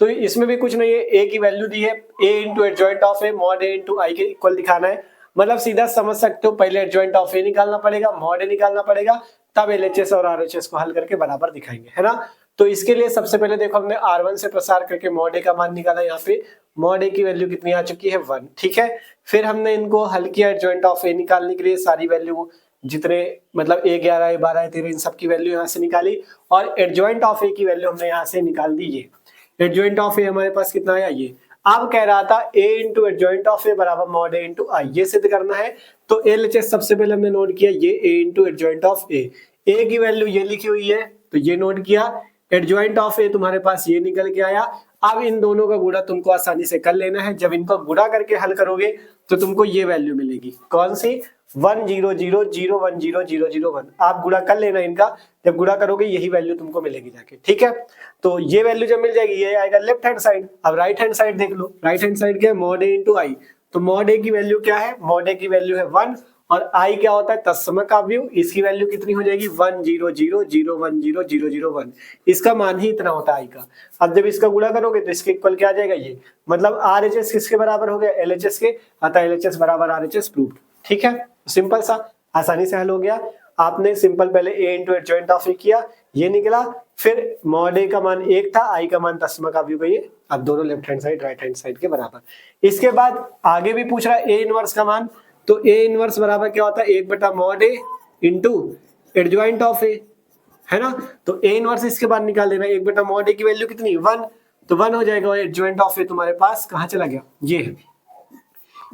तो इसमें भी कुछ नहीं है, a की वैल्यू दी है, a into adjoint of a mod a into I के इक्वल दिखाना है। मतलब सीधा समझ सकते हो, पहले एडजॉइंट ऑफ a निकालना पड़ेगा, मॉड a निकालना पड़ेगा, तब LHS और RHS को हल करके बराबर दिखाएंगे, है ना। तो इसके लिए सबसे पहले देखो, हमने R1 से प्रसार करके मॉड a का मान निकाला, यहाँ पे मॉड a की वैल्यू कितनी आ चुकी है 1। ठीक है, फिर हमने इनको हल किया एडजॉइंट ऑफ a निकालने के लिए, सारी वैल्यू जितने मतलब a11 a12 a13 इन सब की वैल्यू यहाँ से निकाली, और एडजॉइंट ऑफ a की वैल्यू हमने यहाँ से निकाल दी। ये एडजॉइंट ऑफ a हमारे पास कितना आया, ये अब कह रहा था a into adjoint of a बराबर मॉड a इंटू आई, ये सिद्ध करना है। तो LHS सबसे पहले हमने नोट किया, ये a into adjoint of a की वैल्यू ये लिखी हुई है, तो ये नोट किया। एडजॉइंट ऑफ a तुम्हारे पास ये निकल के आया। अब इन दोनों का गुणा तुमको आसानी से कर लेना है, जब इनको गुणा करके हल करोगे तो तुमको ये वैल्यू मिलेगी, कौन सी, 1 0 0 0 1 0 0 0 1। आप गुणा कर लेना इनका, जब गुणा करोगे यही वैल्यू तुमको मिलेगी जाके। ठीक है, तो ये वैल्यू जब मिल जाएगी, ये आएगा लेफ्ट हैंड साइड। अब राइट हैंड साइड देख लो, राइट हैंड साइड क्या है, मॉड a इंटू आई। तो मॉड a की वैल्यू क्या है, मॉड a की वैल्यू है 1, और आई क्या होता है, तत्समक अवयव, इसकी वैल्यू कितनी हो जाएगी 1 0 0 0 1 0 0 0 1। इसका मान ही इतना होता है आई का। अब जब इसका गुणा करोगे तो इसके इक्वल क्या आ जाएगा, ये मतलब RHS किसके बराबर हो गया, LHS के, अतः LHS बराबर RHS प्रूव्ड। ठीक है, सिंपल सा, आसानी से हल हो गया। आपने सिंपल पहले a into adjoint of a किया, ये निकला, फिर मॉड a का मान 1 था, आई का मान तत्समक अवयव का ये, अब दोनों left hand side right hand side के बराबर। इसके बाद आगे भी पूछ रहा है a इनवर्स का मान, तो a इनवर्स बराबर क्या होता है, 1 बटा mod a into adjoint of a, है ना। तो a इनवर्स इसके बाद निकाल देना, 1 बटा मॉड a की वैल्यू कितनी 1, तो 1 हो जाएगा। एडजॉइंट ऑफ a तुम्हारे पास कहाँ चला गया, ये है,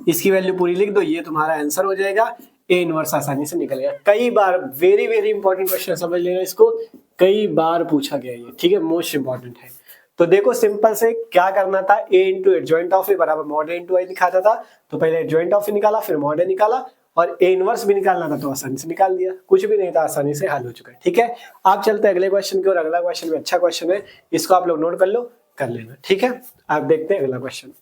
इसकी वैल्यू पूरी लिख दो, ये तुम्हारा आंसर हो जाएगा। a इनवर्स आसानी से निकल गया। कई बार वेरी वेरी इंपॉर्टेंट क्वेश्चन, समझ लेना इसको, कई बार पूछा गया ये। ठीक है, मोस्ट इंपॉर्टेंट है। तो देखो सिंपल से क्या करना था, a into adjoint of a बराबर मॉड a इंटू आई दिखाता था, तो पहले एडजॉइंट ऑफ a निकाला, फिर मॉड a निकाला, और a इनवर्स भी निकालना था तो आसानी से निकाल दिया, कुछ भी नहीं था, आसानी से हल हो चुका है। ठीक है, आप चलते हैं अगले क्वेश्चन की ओर। अगला क्वेश्चन भी अच्छा क्वेश्चन है, इसको आप लोग नोट कर लो, कर लेना। ठीक है, आप देखते हैं अगला क्वेश्चन।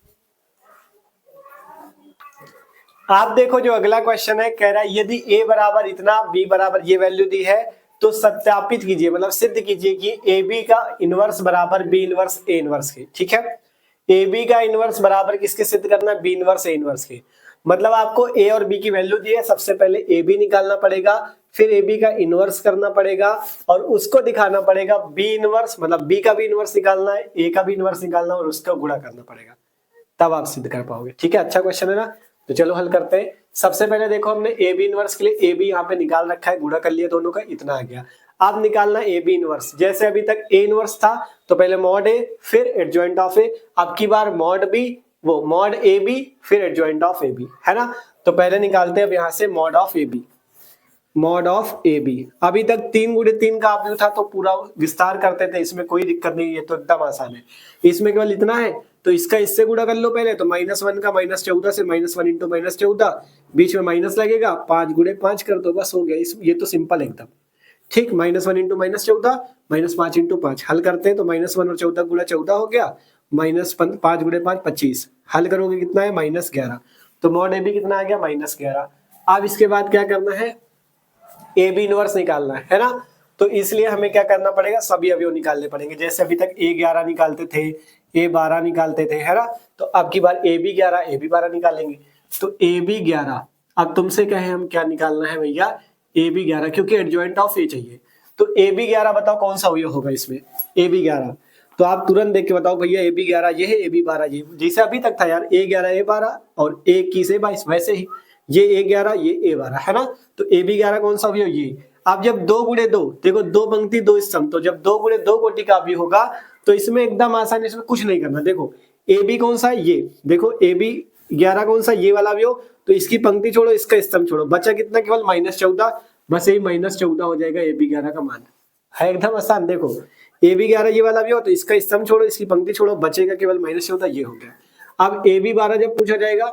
आप देखो जो अगला क्वेश्चन है, कह रहा है यदि a बराबर इतना, b बराबर ये वैल्यू दी है, तो सत्यापित कीजिए, मतलब सिद्ध कीजिए कि AB का इनवर्स बराबर B इनवर्स A इनवर्स के। ठीक है, AB का इनवर्स बराबर किसके सिद्ध करना है, B इनवर्स A इनवर्स के। मतलब आपको A और B की वैल्यू दी है, सबसे पहले AB निकालना पड़ेगा, फिर AB का इनवर्स करना पड़ेगा, और उसको दिखाना पड़ेगा B इनवर्स, मतलब B का भी इनवर्स निकालना है, A का भी इनवर्स निकालना है, और उसका गुणा करना पड़ेगा, तब आप सिद्ध कर पाओगे। ठीक है, अच्छा क्वेश्चन है ना, तो चलो हल करते हैं। सबसे पहले देखो, हमने ए बी इनवर्स के लिए ए बी यहाँ पे निकाल रखा है, गुणा कर लिया दोनों का, इतना आ गया। अब निकालना ए बी इनवर्स, जैसे अभी तक ए इनवर्स था तो पहले मॉड ए फिर एडजॉइंट ऑफ ए, अब की बार मॉड बी, वो मॉड ए बी फिर एडजॉइंट ऑफ ए बी, है ना। तो पहले निकालते हैं अब यहाँ से mod of A B, mod of A B. अभी तक 3 गुणे 3 का अवयव था तो पूरा विस्तार करते थे, इसमें कोई दिक्कत नहीं है, तो एकदम आसान है। इसमें केवल इतना है तो इसका इससे गुणा कर लो पहले, तो -1 का -14 से -1 इंटू -14, बीच में माइनस लगेगा, 5 गुणे 5 कर दो, बस हो गया। ये तो सिंपल एकदम, ठीक। -1 इंटू -14, -5 इंटू 5, हल करते हैं तो -1 और 14 गुणा 14 हो गया, -5 गुणे 5 25, हल करोगे कितना है -11, तो मॉड ए बी कितना आ गया -11। अब इसके बाद क्या करना है, ए बी इनवर्स निकालना है ना, तो इसलिए हमें क्या करना पड़ेगा, सभी अवयव निकालने पड़ेंगे। जैसे अभी तक A11 निकालते थे, A12 निकालते थे, है ना, तो अब की बार AB11 AB12 निकालेंगे। तो AB11, अब तुमसे कहे हम क्या निकालना है भैया, AB11, क्योंकि एडजॉइंट ऑफ ए चाहिए। तो AB11 बताओ कौन सा अवयव होगा इसमें, AB11, तो आप तुरंत देख के बताओ भैया AB11 ये है, AB12 ये, जैसे अभी तक था यार A11 A12 और A21 A22, वैसे ही ये A11 ये A12 है ना। तो AB11 कौन सा अवयव, ये। अब जब 2 गुणे 2, देखो 2 पंक्ति 2 स्तंभ, तो जब 2 गुणे 2 कोटि का अवयव होगा तो इसमें एकदम आसानी, इसमें कुछ नहीं करना। देखो AB कौन सा है, ये देखो AB11 कौन सा, ये वाला अवयव, तो इसकी पंक्ति छोड़ो, इसका स्तंभ छोड़ो, बचा कितना, केवल -14, बस यही -14 हो जाएगा AB11 का मान, है एकदम आसान। देखो AB11 ये वाला अवयव, तो इसका स्तंभ छोड़ो, इसकी पंक्ति छोड़ो, बचेगा केवल -14, ये हो गया। अब AB12 जब पूछा जाएगा,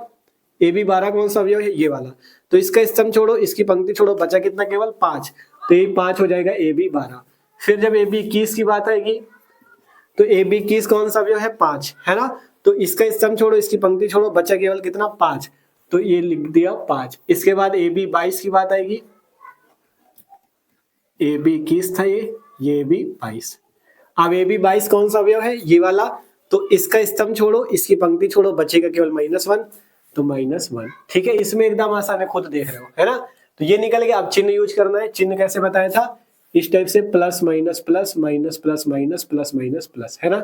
AB12 कौन सा अवयव है, ये वाला, तो इसका स्तंभ छोड़ो, इसकी पंक्ति छोड़ो, बचा कितना, केवल 5, तो ये 5 हो जाएगा AB12। फिर जब AB21 की बात आएगी, तो AB21 कौन सा अवयव है, 5, है ना, तो इसका स्तंभ छोड़ो, इसकी पंक्ति छोड़ो, बचा केवल कितना, 5, तो ये लिख दिया 5। इसके बाद AB22 की बात आएगी, AB21 था ये AB22। अब AB22 कौन सा अवयव है, ये वाला, तो इसका स्तंभ छोड़ो, इसकी पंक्ति छोड़ो, बचेगा केवल -1, तो -1, ठीक है। इसमें एकदम आसान है, खुद देख रहे हो, है ना। तो ये निकल गया। अब चिन्ह यूज करना है। चिन्ह कैसे बताया था, इस टाइप से, plus minus plus minus plus minus plus minus plus, है ना।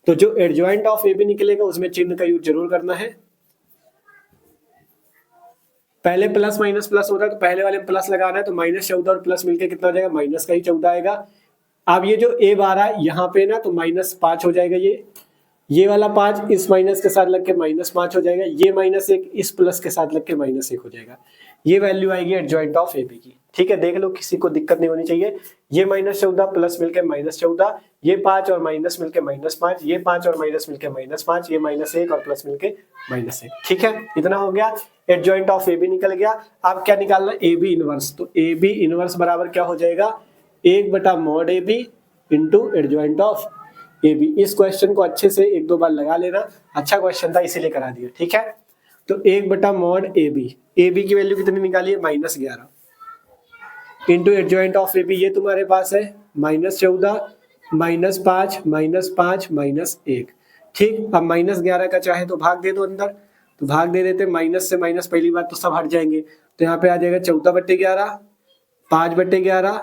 तो जो एडजॉइंट ऑफ ए बी निकलेगा उसमें चिन्ह का यूज जरूर करना है। पहले प्लस माइनस प्लस होता है तो पहले वाले में प्लस लगाना है, तो -14 और प्लस मिलके कितना हो जाएगा, माइनस का ही 14 आएगा। अब ये जो A12 यहाँ पे ना, तो -5 हो जाएगा, ये वाला 5 इस माइनस के साथ लग के -5 हो जाएगा, ये -1 इस प्लस के साथ लग के -1 हो जाएगा। ये वैल्यू आएगी एडजॉइंट ऑफ ए बी की, ठीक है। देख लो, किसी को दिक्कत नहीं होनी चाहिए। ये -14 प्लस मिलके -14, ये 5 और माइनस मिलके -5, ये 5 और माइनस मिलके -5, ये -1 और प्लस मिलके -1, ठीक है। इतना हो गया, एडजॉइंट ऑफ ए बी निकल गया। अब क्या निकालना, ए बी इनवर्स, तो ए बी इनवर्स बराबर क्या हो जाएगा, 1/mod A B into adjoint of A B. इस क्वेश्चन को अच्छे से 1-2 बार लगा लेना, अच्छा क्वेश्चन था इसीलिए करा दिया, ठीक है। तो 1/mod ए बी की वैल्यू कितनी निकाली है, -11 into adjoint of A B, ये तुम्हारे पास है -14 -5 -5 -1, ठीक। अब -11 का चाहे तो भाग दे दो अंदर, तो भाग दे देते, माइनस से माइनस पहली बात तो सब हट जाएंगे, तो यहाँ पे आ जाएगा 14/11, 5/11,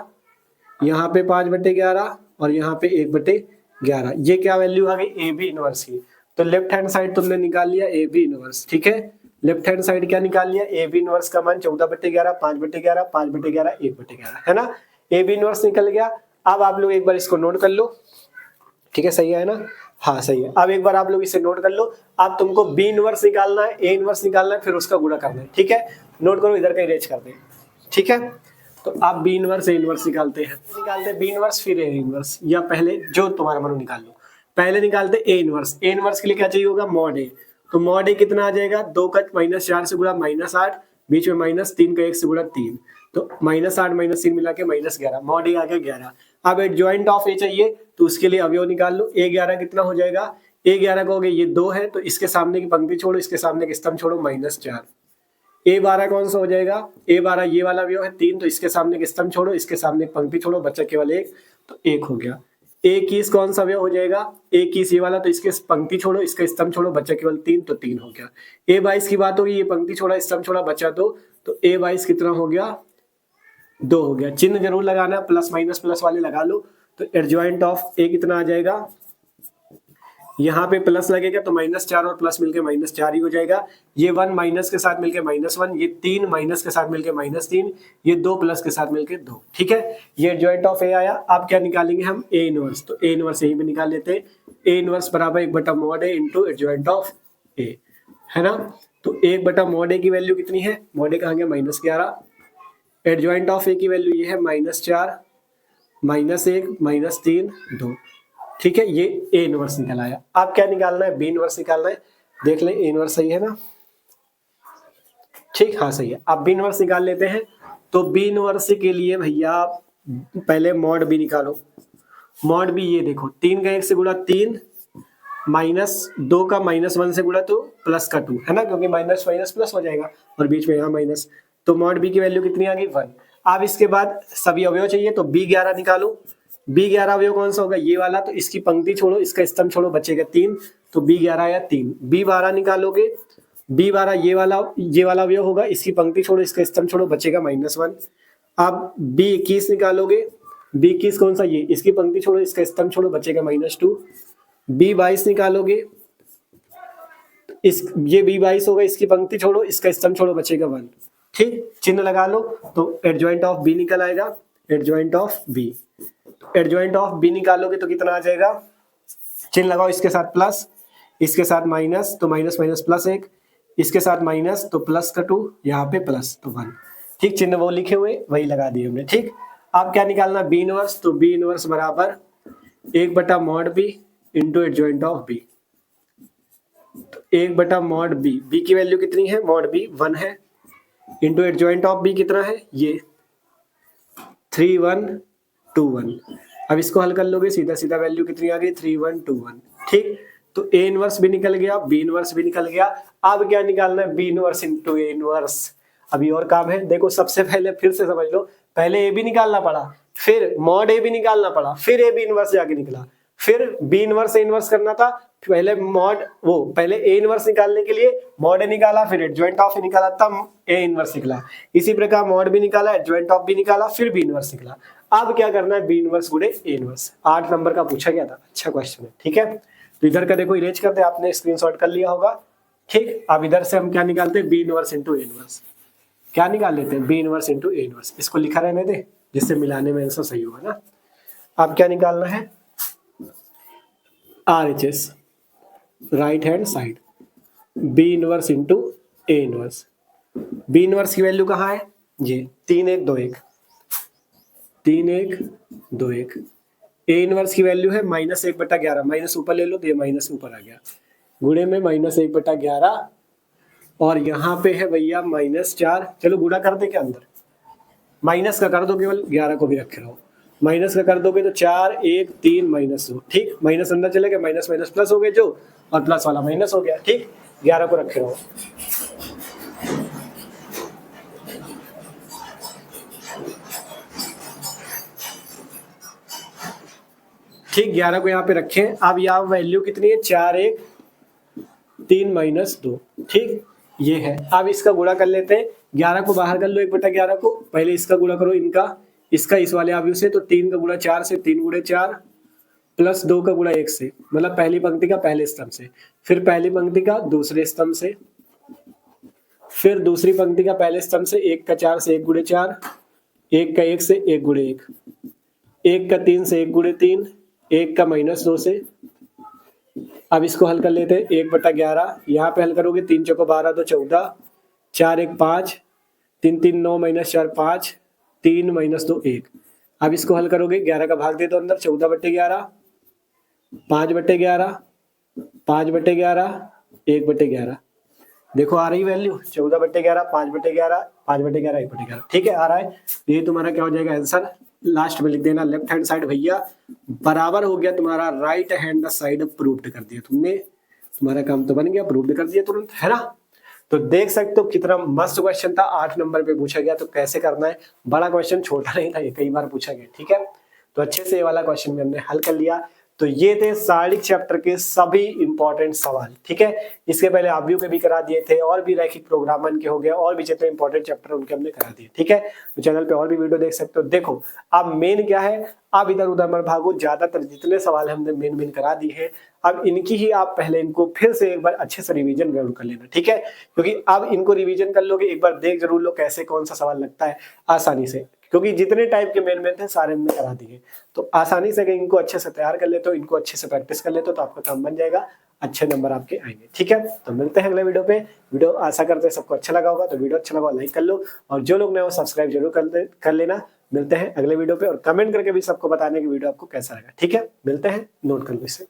यहाँ पे 5/11 और यहाँ पे 1/11। ये क्या वैल्यू आ गई, ए बी इनवर्स की। तो लेफ्ट हैंड साइड तुमने निकाल लिया ए बी इनवर्स, ठीक है। लेफ्ट हैंड साइड क्या निकाल लिया, ए बी इनवर्स का मान 14/11, 5/11, 5/11, 1/11, है ना। ए बी इनवर्स निकल गया। अब आप लोग एक बार इसको नोट कर लो, ठीक है, सही है ना, हाँ सही है। अब एक बार आप लोग इसे नोट कर लो। अब तुमको बी इनवर्स निकालना है, ए इनवर्स निकालना है, फिर उसका गुणा करना है, ठीक है। नोट करो, इधर का इरेज कर दे, ठीक है। तो आप बी इनवर्स ए इनवर्स निकालते हैं बी इनवर्स फिर ए इनवर्स, या पहले जो तुम्हारा मन निकाल लो। पहले निकालते ए इनवर्स। ए इनवर्स के लिए क्या चाहिए होगा, मॉड ए। तो मॉड ए कितना आ जाएगा, 2 का -4 से गुणा -8, बीच में -3 का 1 से गुणा 3, तो -8 -3 मिला के -11, मॉड ए आ गया 11। अब एडजॉइंट ऑफ ए चाहिए, तो उसके लिए अवयव निकाल लो। A11 कितना हो जाएगा, A11 का हो गया, ये 2 है, तो इसके सामने की पंक्ति छोड़ो, इसके सामने के स्तंभ छोड़ो, -4। A12 कौन सा हो जाएगा, A12 ये वाला अवयव है 3, तो इसके सामने के स्तंभ छोड़ो, इसके सामने की पंक्ति छोड़ो, बचा केवल 1, तो 1 हो गया। A21 कौन सा अवयव हो जाएगा, A21 ये वाला, तो इसके पंक्ति छोड़ो, इसका स्तंभ छोड़ो, बचा केवल 3, तो 3 हो गया। A22 की बात होगी, ये पंक्ति छोड़ा, स्तंभ छोड़ा, बचा 2, तो A22 कितना हो गया, 2 हो गया। चिन्ह जरूर लगाना, प्लस माइनस प्लस वाले लगा लो। तो एडजॉइंट ऑफ ए कितना आ जाएगा, यहाँ पे प्लस लगेगा तो -4 और प्लस मिलके -4 ही हो जाएगा। ये 1 माइनस के साथ मिलके -1, ये 3 माइनस के साथ मिलके -3, ये 2 प्लस के साथ मिलके 2, ठीक है। ये एडजॉइंट ऑफ ए आया। अब क्या निकालेंगे हम, ए इनवर्स। तो ए इनवर्स यहीं पे निकाल लेते हैं। ए इनवर्स बराबर 1/mod A into adjoint of A, है ना। तो 1/mod ए की वैल्यू कितनी है, mod ए कहाँ गया, -11। एडजॉइंट ऑफ ए की वैल्यू ये है -4 -1 -3 2, ठीक है, ये ए इनवर्स निकल आया। अब क्या निकालना है, बी इनवर्स निकालना है। देख ले ए इनवर्स सही है ना, ठीक, हाँ सही है। अब बी इनवर्स निकाल लेते हैं। तो बी इनवर्स के लिए भैया पहले मॉड बी निकालो। मॉड बी ये देखो, 3 का 1 से गुणा 3, -2 का -1 से गुणा तो प्लस का 2 है ना, क्योंकि माइनस माइनस प्लस हो जाएगा और बीच में यहाँ माइनस। तो मॉड बी की वैल्यू कितनी आ गई 1। अब इसके बाद सभी अवयव चाहिए, तो B11 निकालो। B11 अवयव कौन सा होगा, ये वाला। तो इसकी पंक्ति छोड़ो, इसका स्तंभ छोड़ो, बचेगा 3। तो B11 या 3। B12 निकालोगे, B12 ये वाला अवयव होगा, इसकी पंक्ति छोड़ो, इसका स्तंभ छोड़ो, बचेगा -1। अब B21 निकालोगे, B21 कौन सा, ये, इसकी पंक्ति छोड़ो, इसका स्तंभ छोड़ो, बचेगा -2। B22 निकालोगे, ये B22 होगा, इसकी पंक्ति छोड़ो, इसका स्तंभ छोड़ो, बचेगा 1। ठीक, चिन्ह लगा लो। तो एडजॉइंट ऑफ बी निकल आएगा, adjoint of B. Adjoint of B निकालोगे तो कितना आ जाएगा, चिन्ह लगाओ, इसके साथ प्लस, इसके साथ माइनस, तो माइनस माइनस प्लस 1, इसके साथ माइनस तो प्लस का 2, यहाँ पे प्लस तो 1। ठीक, चिन्ह वो लिखे हुए वही लगा दिए हमने। ठीक, अब क्या निकालना, बी इनवर्स। तो बी इनवर्स बराबर 1/mod B into adjoint of B. 1/mod B, B की वैल्यू कितनी है, mod बी 1 है, इंटू एडजॉइंट ऑफ बी कितना है, ये 3121। अब इसको हल कर लोगे, सीधा सीधा वैल्यू कितनी आ गई, 3121। ठीक, तो ए इनवर्स भी निकल गया, बी इनवर्स भी निकल गया। अब क्या निकालना है, B inverse into A inverse. अभी और काम है, देखो सबसे पहले फिर से समझ लो, पहले ए भी निकालना पड़ा, फिर मॉड ए भी निकालना पड़ा, फिर ए बी इनवर्स जाके निकला, फिर बी इनवर्स ए इनवर्स करना था, पहले पहले ए इनवर्स निकालने के लिए मॉड ए निकाला, फिर एडजॉइंट ऑफ ए निकाला, तब ए इनवर्स निकला। इसी प्रकार मॉड बी निकाला, एडजॉइंट ऑफ बी निकाला, फिर बी इनवर्स निकला। अब क्या करना है, बी इनवर्स गुणे ए इनवर्स। 8 नंबर का पूछा गया था, अच्छा क्वेश्चन है। ठीक है, तो इधर का देखो इरेज करते, आपने स्क्रीनशॉट कर लिया होगा। ठीक, अब इधर से हम क्या निकालते हैं, B inverse into A inverse. क्या निकाल लेते हैं, B inverse into A inverse. इसको लिखा रहने दे, जिससे मिलाने में आंसर सही होगा ना। अब क्या निकालना है, RHS, right hand side, B inverse into A inverse. B inverse की वैल्यू कहाँ है, ये 3-1-2-1, 3-1-2-1। ए इनवर्स की वैल्यू है -1/11, माइनस ऊपर ले लो तो ये माइनस ऊपर आ गया, गुणे में -1/11, और यहाँ पे है भैया -4। चलो गुणा कर दे क्या, अंदर माइनस का कर दो, केवल 11 को भी रखे रहो, माइनस का कर दोगे तो 4 1 3 -2। ठीक, माइनस अंदर चले गए, माइनस माइनस प्लस हो गए जो, और प्लस वाला माइनस हो गया। ठीक, 11 को रखे रहो। ठीक, 11 को यहाँ पे रखें। अब यहाँ वैल्यू कितनी है, 4 1 3 -2। ठीक, ये है। अब इसका गुणा कर लेते हैं, 11 को बाहर कर लो, 1/11 को, पहले इसका गुणा करो इनका, इसका इस वाले अवयव से, तो 3 का गुणा 4 से, 3 गुणे 4, प्लस 2 का गुणा 1 से, मतलब पहली पंक्ति का पहले स्तंभ से, फिर पहली पंक्ति का दूसरे स्तंभ से, फिर दूसरी पंक्ति का पहले स्तंभ से, 1 का 4 से 1 गुणे 4, 1 का 1 से 1 गुणे 1, 1 का 3 से 1 गुणे 3, 1 का -2 से। अब इसको हल कर लेते हैं, 1/11, यहाँ पे हल करोगे, 3 चौको 12 तो 14, 4 1 5, 3 3 9 -4 5, 3 -2 1। अब इसको हल करोगे, 11 का भाग दे दो अंदर, 14/11, 5/11, 5/11, 1/11। देखो आ रही वैल्यू, 14/11, 5/11, 5/11, 1/11। ठीक है, आ रहा है। ये तुम्हारा क्या हो जाएगा आंसर, लास्ट में लिख देना लेफ्ट हैंड साइड भैया बराबर हो गया तुम्हारा राइट हैंड साइड। प्रूव्ड कर दिया तुमने, तुम्हारा काम तो बन गया, प्रूव्ड कर दिया तुरंत, है ना। तो देख सकते हो कितना मस्त क्वेश्चन था, 8 नंबर पे पूछा गया। तो कैसे करना है, बड़ा क्वेश्चन, छोटा नहीं था, ये कई बार पूछा गया। ठीक है, तो अच्छे से ये वाला क्वेश्चन भी हमने हल कर लिया। तो ये थे शारीरिक चैप्टर के सभी इंपॉर्टेंट सवाल। ठीक है, इसके पहले आव्यू के भी करा दिए थे, और भी रैखिक प्रोग्रामन के हो गया, और भी जितने इंपॉर्टेंट चैप्टर उनके हमने करा दिए। ठीक है, तो चैनल पे और भी वीडियो देख सकते हो। देखो अब मेन क्या है, अब इधर उधर मत भागो, ज्यादातर जितने सवाल हमने मेन करा दिए हैं, अब इनकी ही आप पहले इनको फिर से एक बार अच्छे से रिवीजन जरूर कर लेना। ठीक है, क्योंकि अब इनको रिवीजन कर लोगे, एक बार देख जरूर लो कैसे कौन सा सवाल लगता है आसानी से, क्योंकि जितने टाइप के मेन थे सारे हमने करा दिए। तो आसानी से इनको अच्छे से तैयार कर लेते हो, इनको अच्छे से प्रैक्टिस कर लेते हो, तो आपका काम बन जाएगा, अच्छे नंबर आपके आएंगे। ठीक है, तो मिलते हैं अगले वीडियो पे। वीडियो आशा करते हैं सबको अच्छा लगा होगा, तो वीडियो अच्छा लगा लाइक कर लो, और जो लोग नए हो सब्सक्राइब जरूर कर लेना। मिलते हैं अगले वीडियो पे, और कमेंट करके भी सबको बताने की वीडियो आपको कैसा लगा। ठीक है, मिलते हैं, नोट कर लो इसे।